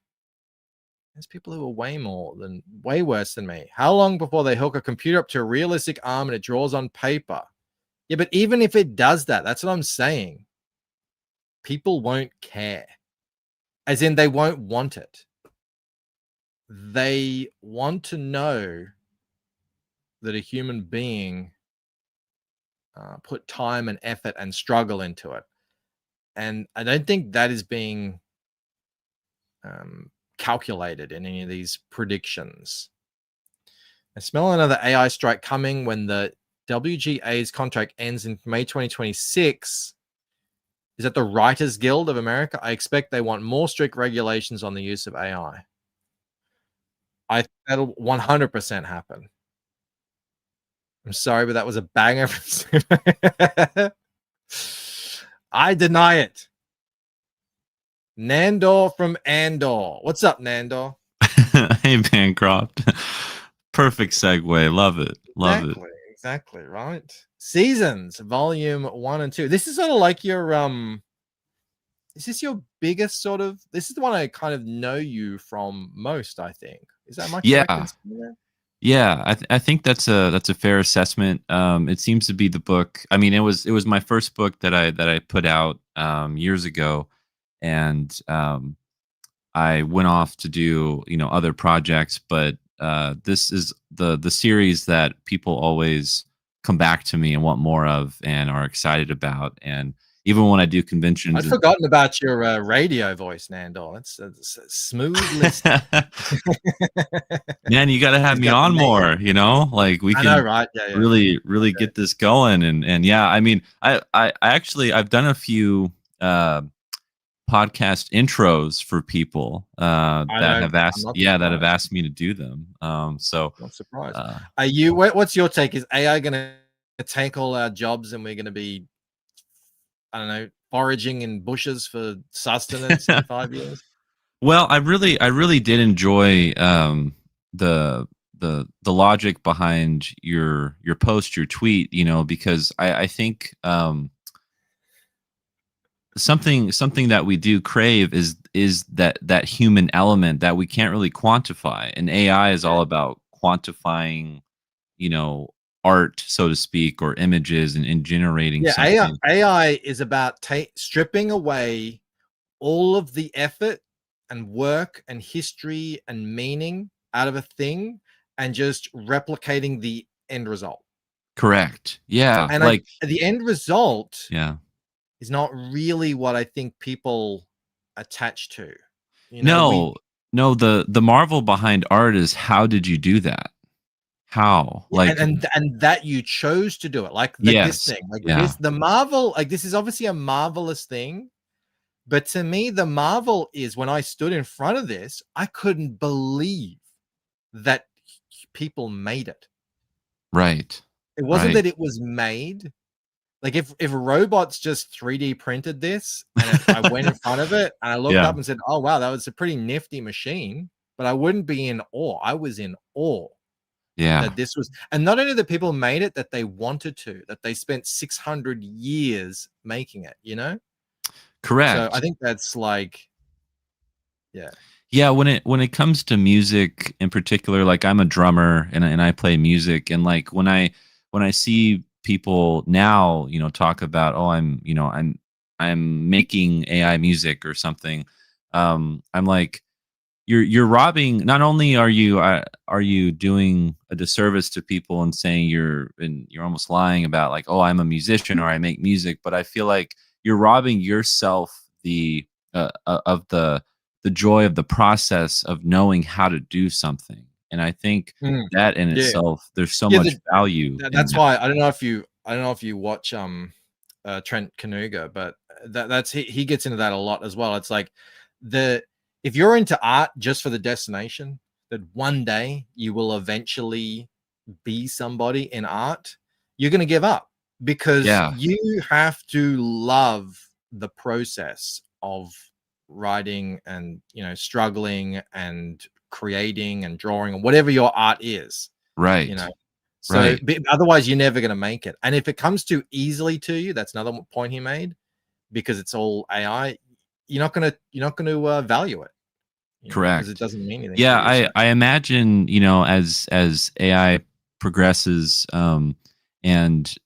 There's people who are way worse than me. How long before they hook a computer up to a realistic arm and it draws on paper? Yeah, but even if it does that, that's what I'm saying. People won't care. As in, they won't want it. They want to know that a human being put time and effort and struggle into it. And I don't think that is being calculated in any of these predictions. I smell another AI strike coming when the WGA's contract ends in May 2026. Is that the Writers Guild of America? I expect they want more strict regulations on the use of AI. I think that'll 100% happen. I'm sorry, but that was a banger. I deny it. Nandor from Andor. What's up, Nandor? Hey, Bancroft. Perfect segue. Love it. Love it. Exactly, right? Seasons, volume 1 and 2. This is sort of like your is this your biggest sort of, this is the one I kind of know you from most, I think. Is that much? Yeah. Yeah, I think that's a fair assessment. It seems to be the book. I mean, it was my first book that I put out years ago, and I went off to do other projects. But this is the series that people always come back to me and want more of and are excited about. And even when I do conventions, I'd forgotten about your radio voice, Nandor. It's a smooth list. Man, you got to have me on more, like we can right? really get this going. And yeah, I mean, I actually, I've done a few podcast intros for people that have asked me to do them. So I'm surprised. Are you, what's your take? Is AI going to take all our jobs and we're going to be, I don't know, foraging in bushes for sustenance in 5 years? Well, I really did enjoy the logic behind your post, your tweet, because I think something that we do crave is that human element that we can't really quantify, and AI is all about quantifying, art, so to speak, or images and generating something. AI is about stripping away all of the effort and work and history and meaning out of a thing and just replicating the end result. Correct. Yeah. And like the end result yeah. is not really what I think people attach to. No, the marvel behind art is, how did you do that? How? Like, and that you chose to do it, like this thing, like this, the marvel, like this is obviously a marvelous thing. But to me, the marvel is when I stood in front of this, I couldn't believe that people made it. Right. It wasn't that it was made. Like if robots just 3D printed this and I went in front of it and I looked up and said, oh, wow, that was a pretty nifty machine, but I wouldn't be in awe. I was in awe. Yeah. That this was, and not only that people made it, that they wanted to, that they spent 600 years making it, Correct. So I think that's like, yeah, when it comes to music in particular, like I'm a drummer and I play music, and like when I see people now, talk about, oh, I'm making AI music or something, I'm like, you're robbing. Not only are you doing a disservice to people and saying you're almost lying about, like, oh, I'm a musician or I make music, but I feel like you're robbing yourself of the joy of the process of knowing how to do something. And I think that in itself, there's so much value. That's why I don't know if you watch Trent Kanuga, but that's he gets into that a lot as well. It's like if you're into art just for the destination, that one day you will eventually be somebody in art, you're going to give up, because you have to love the process of writing and struggling and creating and drawing and whatever your art is, right? So Right. otherwise, you're never going to make it. And if it comes too easily to you, that's another point he made, because it's all AI. You're not going to value it, because it Correct. doesn't mean anything Yeah, to you. So. I imagine, as AI progresses, and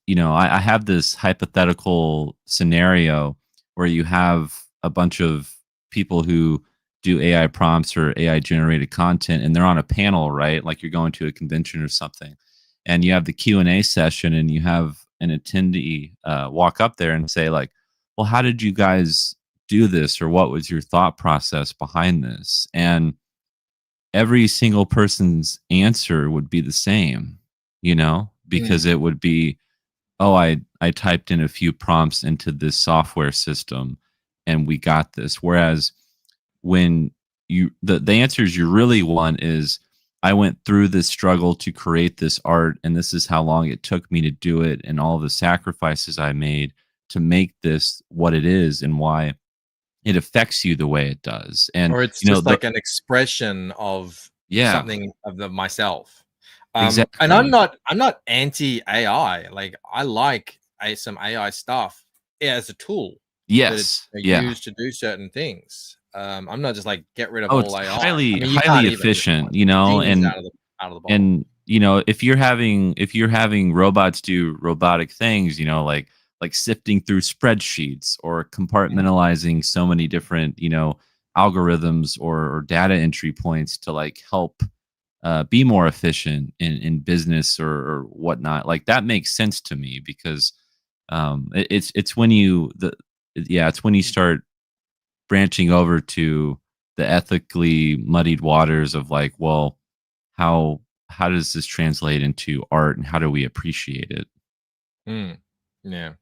I have this hypothetical scenario where you have a bunch of people who do AI prompts or AI generated content, and they're on a panel, right? Like you're going to a convention or something, and you have the Q&A session, and you have an attendee walk up there and say like, well, how did you guys do this, or what was your thought process behind this? And every single person's answer would be the same, because it would be, oh, I typed in a few prompts into this software system and we got this. Whereas when the answers you really want is, I went through this struggle to create this art, and this is how long it took me to do it, and all the sacrifices I made to make this what it is, and why it affects you the way it does. And Or it's just like an expression of something of the myself. Exactly. And I'm not anti AI. Like, I like some AI stuff as a tool. Yes. That Yeah. used to do certain things. I'm not just like, get rid of Oh, all it's AI. highly I mean, you highly can't even, efficient, genies and out of the bottle. and if you're having robots do robotic things, like sifting through spreadsheets or compartmentalizing so many different algorithms or data entry points to like help be more efficient in business or whatnot, like that makes sense to me, because it's when it's when you start branching over to the ethically muddied waters of like, well, how does this translate into art, and how do we appreciate it? Yeah.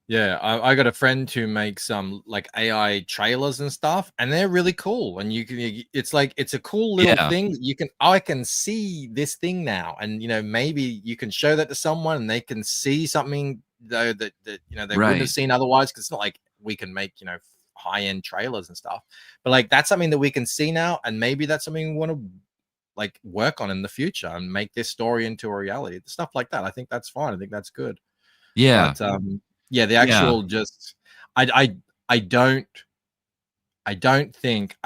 Yeah, I got a friend who makes like AI trailers and stuff, and they're really cool. And it's like, it's a cool little thing. I can see this thing now, and maybe you can show that to someone, and they can see something though that they wouldn't have seen otherwise. Because it's not like we can make high end trailers and stuff, but like that's something that we can see now, and maybe that's something we want to like work on in the future and make this story into a reality. Stuff like that. I think that's fine. I think that's good. Yeah. But yeah, the actual just I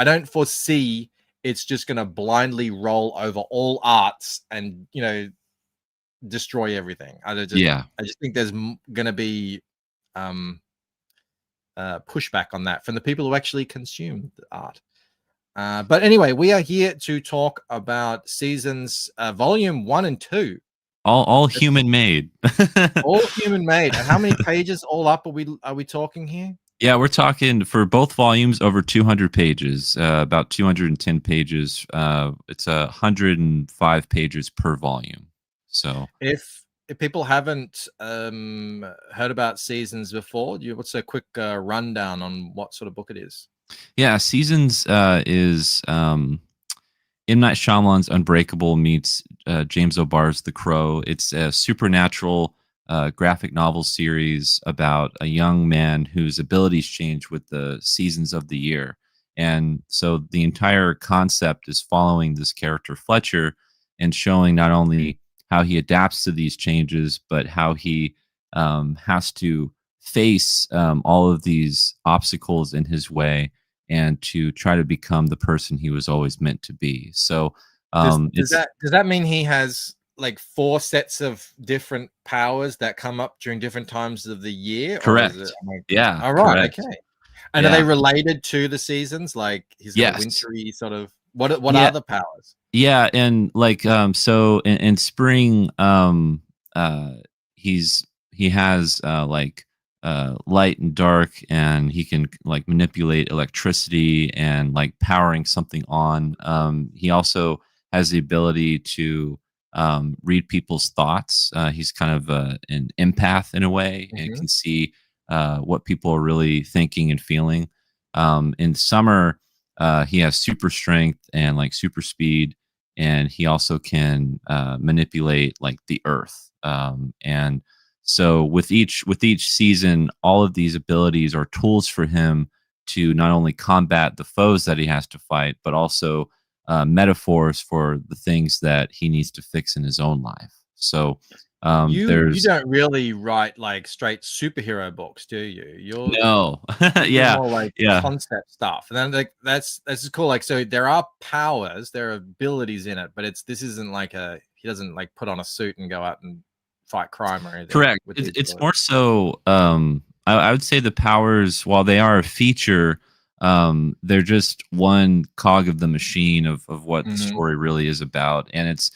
don't foresee it's just gonna blindly roll over all arts and destroy everything. I just think there's gonna be pushback on that from the people who actually consume the art. But anyway, we are here to talk about seasons volume 1 and 2. All human made. All human made. And how many pages all up are we talking here? Yeah, we're talking for both volumes over 200 pages, about 210 pages. It's 105 pages per volume. So if people haven't heard about Seasons before, what's a quick rundown on what sort of book it is? Yeah, Seasons is M. Night Shyamalan's Unbreakable meets James O'Barr's The Crow. It's a supernatural graphic novel series about a young man whose abilities change with the seasons of the year. And so the entire concept is following this character, Fletcher, and showing not only how he adapts to these changes, but how he has to face all of these obstacles in his way, and to try to become the person he was always meant to be. So does that mean he has like 4 sets of different powers that come up during different times of the year? Correct. Yeah. All right. Correct. Okay. And are they related to the seasons? Like he's got a wintry sort of what are the powers? Yeah, and like so in spring he has like light and dark, and he can like manipulate electricity and like powering something on. He also has the ability to read people's thoughts. He's kind of an empath in a way, and can see what people are really thinking and feeling. In summer, he has super strength and like super speed, and he also can manipulate like the earth. And so with each season, all of these abilities are tools for him to not only combat the foes that he has to fight, but also metaphors for the things that he needs to fix in his own life. So You there's don't really write like straight superhero books, do you? no, You do yeah, more like yeah, concept stuff, and then like that's cool. Like, so there are powers, there are abilities in it, but this isn't like he doesn't like put on a suit and go out and fight crime or anything correct. with It's these it's abilities. more so. I would say the powers, while they are a feature, they're just one cog of the machine of what the Mhm. story really is about. And it's,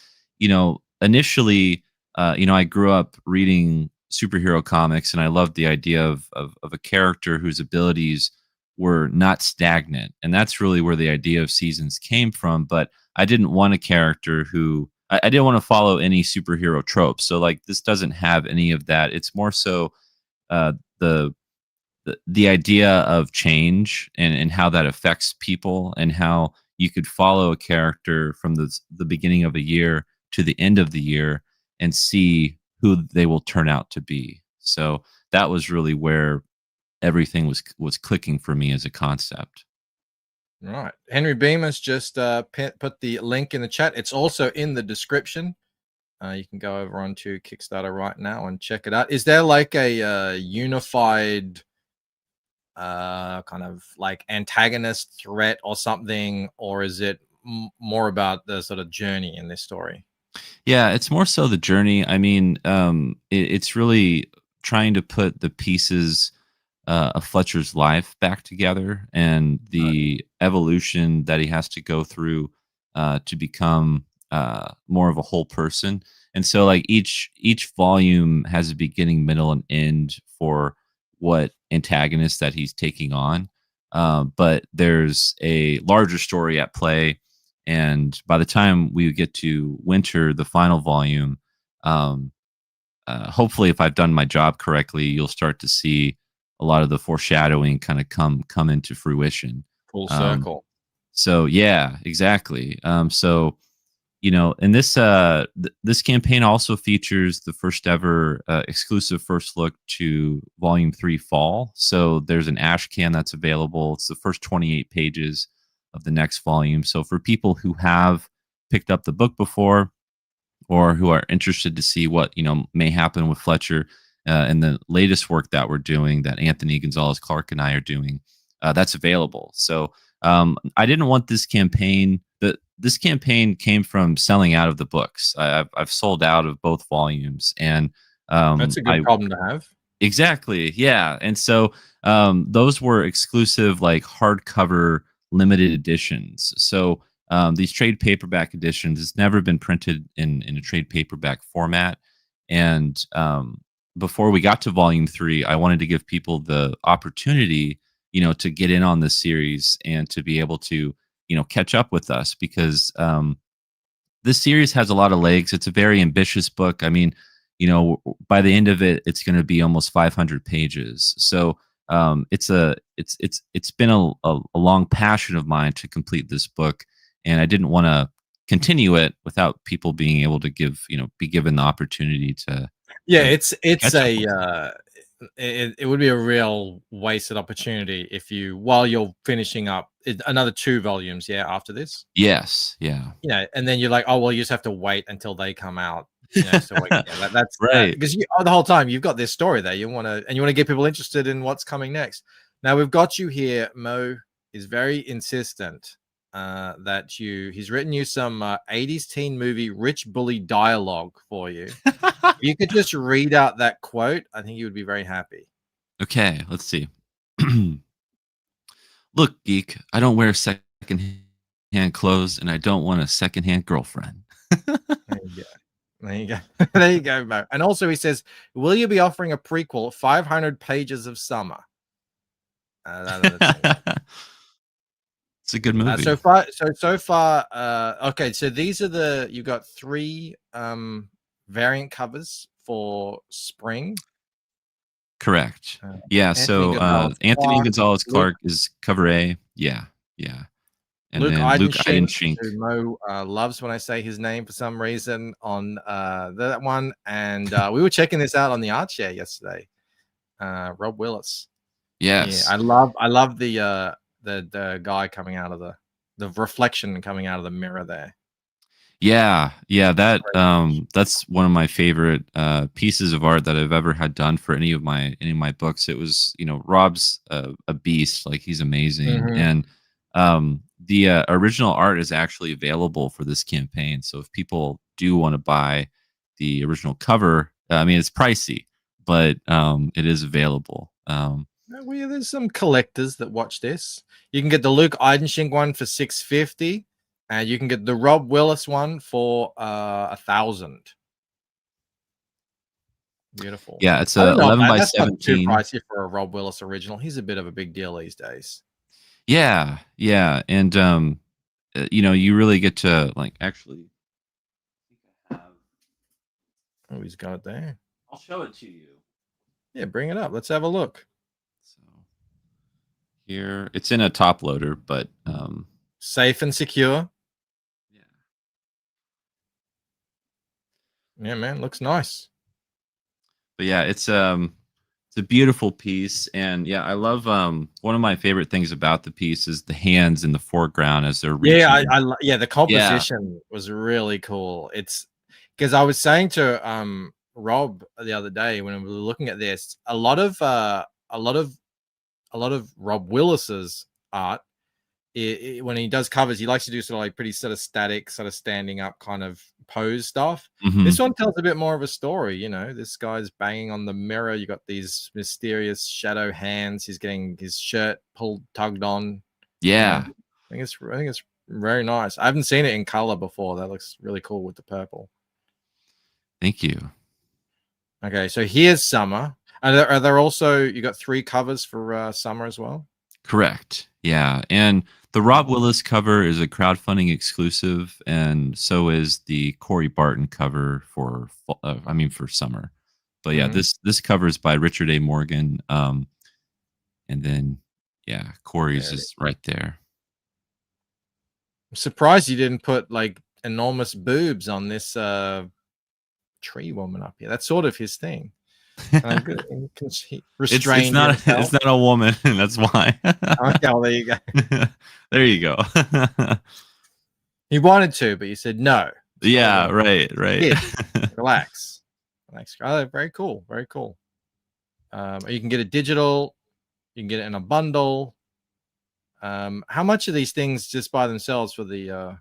initially, I grew up reading superhero comics, and I loved the idea of a character whose abilities were not stagnant, and that's really where the idea of seasons came from. But I didn't want a character who I didn't want to follow any superhero tropes. So like this doesn't have any of that. It's more so uh, the the idea of change and how that affects people, and how you could follow a character from the beginning of a year to the end of the year and see who they will turn out to be. So that was really where everything was clicking for me as a concept. Right. Henry Bemis just put the link in the chat. It's also in the description. You can go over onto Kickstarter right now and check it out. Is there like a unified kind of like antagonist threat or something, or is it more about the sort of journey in this story? Yeah, it's more so the journey. I mean, it's really trying to put the pieces of Fletcher's life back together, and Right. the evolution that he has to go through to become more of a whole person. And so, like each volume has a beginning, middle, and end for what antagonist that he's taking on. But there's a larger story at play, and by the time we get to winter, the final volume, um, hopefully, if I've done my job correctly, you'll start to see a lot of the foreshadowing kind of come into fruition. Full Um, circle. so yeah, exactly. So and this campaign also features the first ever exclusive first look to Volume 3 Fall. So there's an ash can that's available. It's the first 28 pages of the next volume. So for people who have picked up the book before, or who are interested to see what may happen with Fletcher and the latest work that we're doing, that Anthony Gonzalez Clark and I are doing, that's available. So I didn't want this campaign. This campaign came from selling out of the books. I've sold out of both volumes, and That's a good I problem to have. exactly, yeah. And so those were exclusive, like hardcover limited editions. So these trade paperback editions, it's never been printed in a trade paperback format. And before we got to Volume 3, I wanted to give people the opportunity, to get in on this series and to be able to, catch up with us, because this series has a lot of legs. It's a very ambitious book. I mean, by the end of it, it's going to be almost 500 pages. So it's been a long passion of mine to complete this book, and I didn't want to continue it without people being able to be given the opportunity to Yeah, to it's catch up a with it. it would be a real wasted opportunity if you, while you're finishing up another 2 volumes, yeah, after this, Yes, yeah, and then you're like, oh well, you just have to wait until they come out, so like, yeah, that's that, right. because the whole time you've got this story there, you want to get people interested in what's coming next. Now we've got you here. Mo is very insistent that he's written you some 80s teen movie rich bully dialogue for you. If you could just read out that quote, I think you would be very happy. Okay, let's see. Look, geek, I don't wear second-hand clothes, and I don't want a second-hand girlfriend. There you go. There you go. There you go, Mo. And also he says, will you be offering a prequel, 500 Pages of Summer? It's a good movie. So far, okay, so these are you've got 3 variant covers for spring. Correct. Yeah, so Anthony Gonzalez Clark is cover A. Yeah, yeah. And Luke then Luke Eidenschink, Eidenschink. who Mo loves when I say his name for some reason on that one. And we were checking this out on the art share yesterday. Rob Willis. Yes. Yeah, I love the guy coming out of the reflection coming out of the mirror there. Yeah, that's one of my favorite pieces of art that I've ever had done for any of my books. It was, Rob's a beast, like he's amazing. Mhm. And the original art is actually available for this campaign. So if people do want to buy the original cover, I mean it's pricey, but it is available. Well, there's some collectors that watch this. You can get the Luke Eidenschink one for $650, and you can get the Rob Willis one for $1,000. Beautiful. Yeah, it's I a don't know, 11 man. by That's not too 17. pricey for a Rob Willis original. He's a bit of a big deal these days. Yeah, and you really get to like actually. Oh, he's got it there. I'll show it to you. Yeah, bring it up. Let's have a look. So here, it's in a top loader, but Safe and secure. yeah, Yeah, man, looks nice. but yeah, it's a beautiful piece, and yeah, I love one of my favorite things about the piece is the hands in the foreground as they're reaching. Yeah, the composition was really cool. It's because I was saying to Rob the other day when we were looking at this, a lot of Rob Willis's art, when he does covers, he likes to do sort of like pretty sort of static, sort of standing up kind of pose stuff. Mhm. This one tells a bit more of a story. This guy's banging on the mirror. You got these mysterious shadow hands. He's getting his shirt tugged on. Yeah. I think it's very nice. I haven't seen it in color before. That looks really cool with the purple. Thank you. Okay, so here's summer. Are there also, you got 3 covers for summer as well? Correct. Yeah, and the Rob Willis cover is a crowdfunding exclusive, and so is the Corey Barton cover for for summer. But yeah, this cover is by Richard A. Morgan, and then Corey's is right there. I'm surprised you didn't put like enormous boobs on this tree woman up here. That's sort of his thing. It's not a woman. That's why. Okay, well, there you go. There you go. He wanted to, but you said no. Yeah, right. Relax. Oh, very cool. Very cool. You can get it digital. You can get it in a bundle. How much are these things just by themselves for the?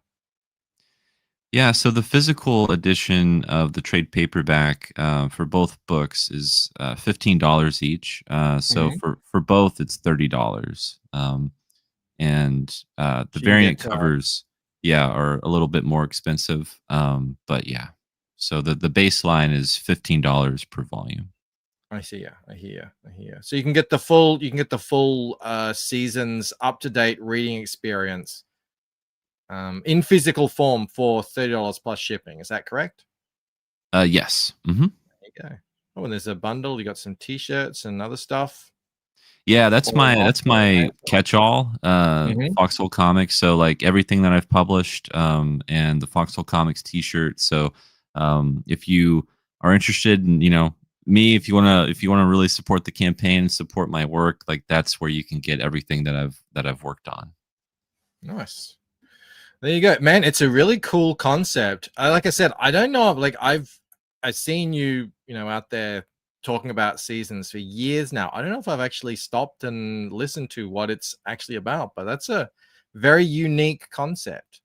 Yeah, so the physical edition of the trade paperback for both books is $15 each. So for both, it's $30. And the variant covers, are a little bit more expensive. But yeah, so the baseline is $15 per volume. I see. Yeah, I hear. So you can get the full season's up-to-date reading experience. In physical form for $30 plus shipping. Is that correct? Yes. Mm-hmm. There you go. Oh, and there's a bundle. You got some T-shirts and other stuff. Yeah, that's my catch-all, Foxhole Comics. So like everything that I've published, and the Foxhole Comics T-shirt. So if you are interested in, me, if you wanna really support the campaign and support my work, like that's where you can get everything that I've worked on. Nice. There you go, man. It's a really cool concept. Like I said, I don't know. Like I've seen you, out there talking about seasons for years now. I don't know if I've actually stopped and listened to what it's actually about, but that's a very unique concept.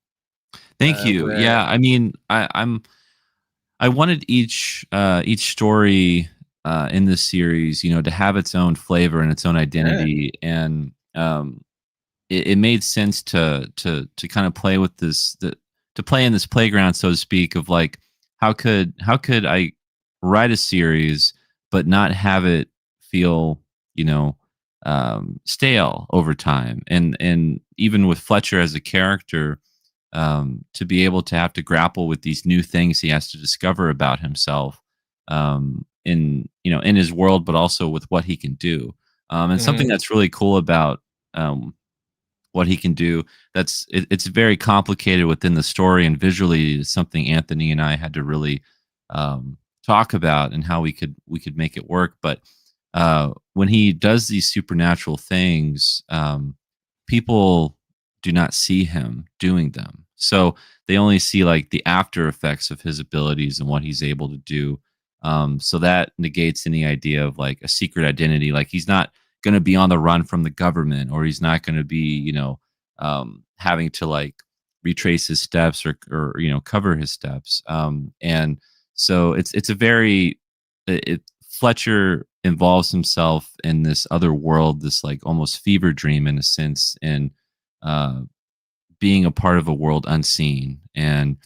Thank you. Yeah, I mean, I wanted each story in this series, to have its own flavor and its own identity, and it made sense to kind of play with to play in this playground, so to speak, of like how could I write a series but not have it feel stale over time, and even with Fletcher as a character, to be able to have to grapple with these new things he has to discover about himself, in his world, but also with what he can do, and something that's really cool about what he can do. It's very complicated within the story, and visually is something Anthony and I had to really talk about and how we could make it work. But when he does these supernatural things, people do not see him doing them. So they only see like the after effects of his abilities and what he's able to do. So that negates any idea of like a secret identity. Like he's not going to be on the run from the government, or he's not going to be, having to like retrace his steps, or cover his steps. And so it's a very Fletcher involves himself in this other world, this like almost fever dream in a sense, and uh, being a part of a world unseen. And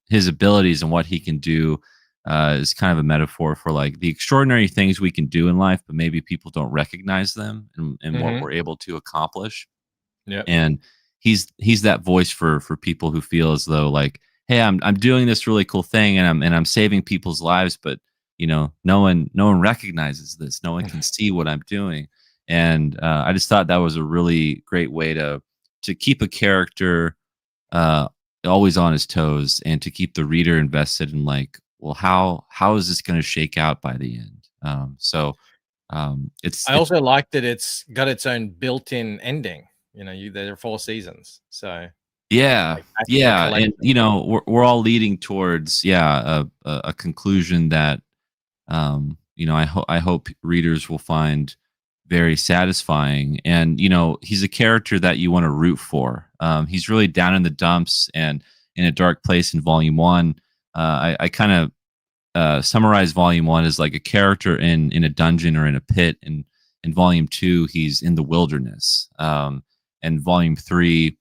his abilities and what he can do is kind of a metaphor for like the extraordinary things we can do in life, but maybe people don't recognize them, and what we're able to accomplish. Yeah. And he's that voice for people who feel as though like, hey, I'm doing this really cool thing, and I'm saving people's lives, but no one recognizes this, no one can see what I'm doing. And I just thought that was a really great way to keep a character uh always on his toes, and to keep the reader invested in like, well, how is this going to shake out by the end? I also like that it's got its own built-in ending. There are 4 seasons, so yeah, like, that's the yeah, and collection. we're all leading towards a conclusion that I hope readers will find very satisfying. And he's a character that you want to root for. He's really down in the dumps and in a dark place in volume 1. I kind of summarize volume 1 as like a character in a dungeon or in a pit, and in volume 2 he's in the wilderness, and volume 3,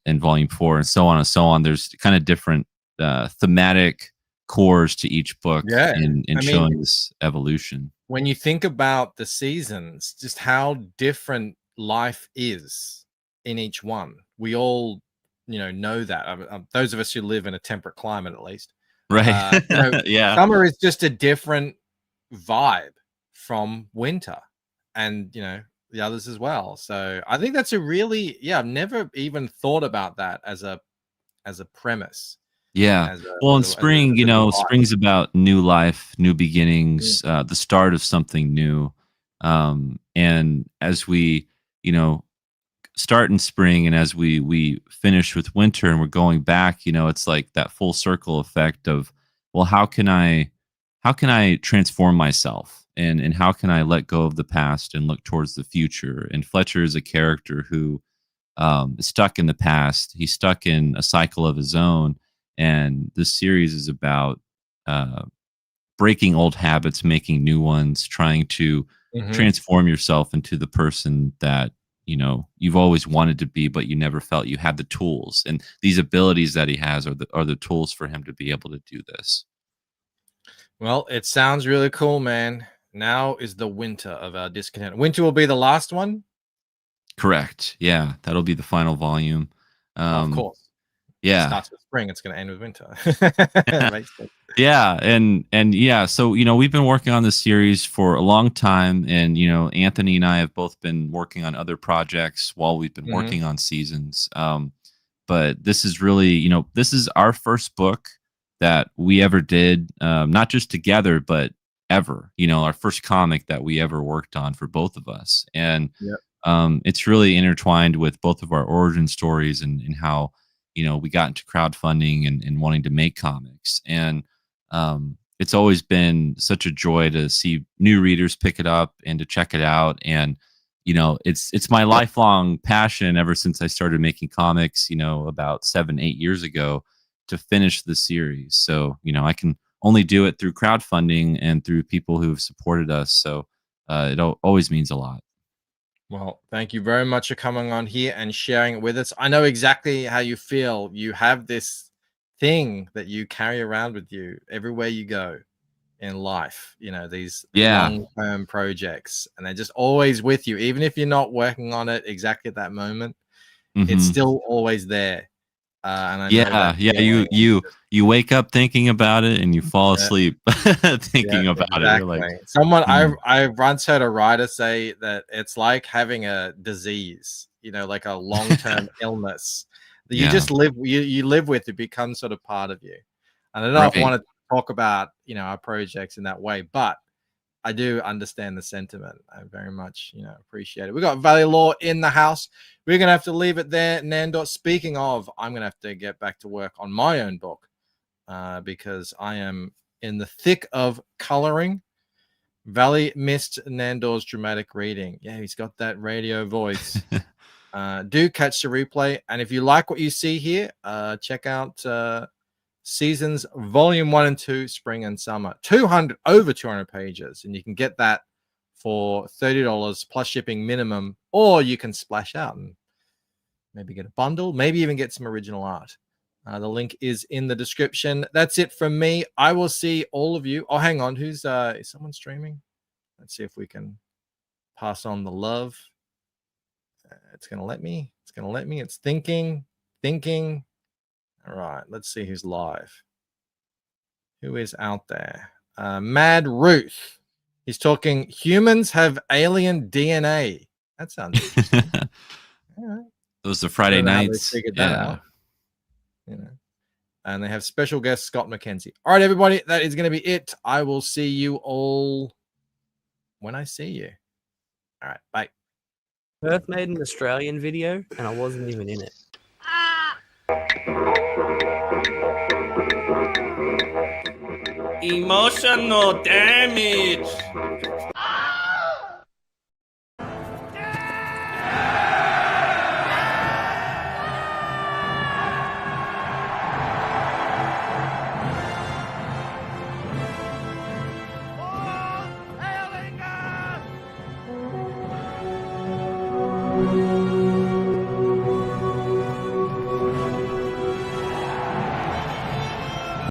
and volume 4, and so on and so on. There's kind of different thematic cores to each book, Yeah, in showing this evolution. When you think about the seasons, just how different life is in each one, we all know that. Those of us who live in a temperate climate, at least, Right. Yeah. summer is just a different vibe from winter, and the others as well. So I think that's a really, I've never even thought about that as a premise. Yeah. Well, in spring, spring's about new life, new beginnings, the start of something new. And as we, start in spring, and as we finish with winter and we're going back, it's like that full circle effect of, well, how can I transform myself, and how can I let go of the past and look towards the future? And Fletcher is a character who is stuck in the past. He's stuck in a cycle of his own. And this series is about breaking old habits, making new ones, trying to transform yourself into the person that you've always wanted to be, but you never felt you had the tools. And these abilities that he has are the tools for him to be able to do this. Well, it sounds really cool, man. Now is the winter of our discontent. Winter will be the last one. Correct. Yeah, that'll be the final volume. Of course. Yeah. It starts with spring, it's going to end with winter. Yeah, and yeah, so we've been working on this series for a long time, and Anthony and I have both been working on other projects while we've been working on seasons. But this is really, this is our first book that we ever did, not just together, but ever. Our first comic that we ever worked on for both of us, and it's really intertwined with both of our origin stories, and how we got into crowdfunding and wanting to make comics. And it's always been such a joy to see new readers pick it up and to check it out. And it's my lifelong passion ever since I started making comics, about 7-8 years ago, to finish the series. So I can only do it through crowdfunding and through people who have supported us. So it always means a lot. Well, thank you very much for coming on here and sharing it with us. I know exactly how you feel. You have this thing that you carry around with you everywhere you go in life, these long-term projects, and they're just always with you. Even if you're not working on it exactly at that moment, it's still always there. And I know you wake up thinking about it, and you fall asleep thinking about it. You're like, someone I once heard a writer say that it's like having a disease, like a long-term illness that you just live with. It becomes sort of part of you. And I don't know if I want to talk about our projects in that way, but I do understand the sentiment. I very much, appreciate it. We got Valley Law in the house. We're gonna have to leave it there. Nandor, speaking of, I'm gonna have to get back to work on my own book because I am in the thick of coloring. Valley missed Nandor's dramatic reading. Yeah, he's got that radio voice. Do catch the replay, and if you like what you see here, check out Seasons Volume 1 and 2, Spring and Summer. Over 200 pages, and you can get that for $30 plus shipping minimum, or you can splash out and maybe get a bundle, maybe even get some original art. The link is in the description. That's it from me. I will see all of you. Oh, hang on. Is someone streaming? Let's see if we can pass on the love. It's going to let me. It's thinking. All right. Let's see who's live. Who is out there? Mad Ruth. He's talking humans have alien DNA. That sounds interesting. All right. Those are Friday nights. Figured that out. And they have special guest Scott McKenzie. All right, everybody, that is going to be it. I will see you all when I see you. All right, bye. Perth made an Australian video, and I wasn't even in it. Emotional damage.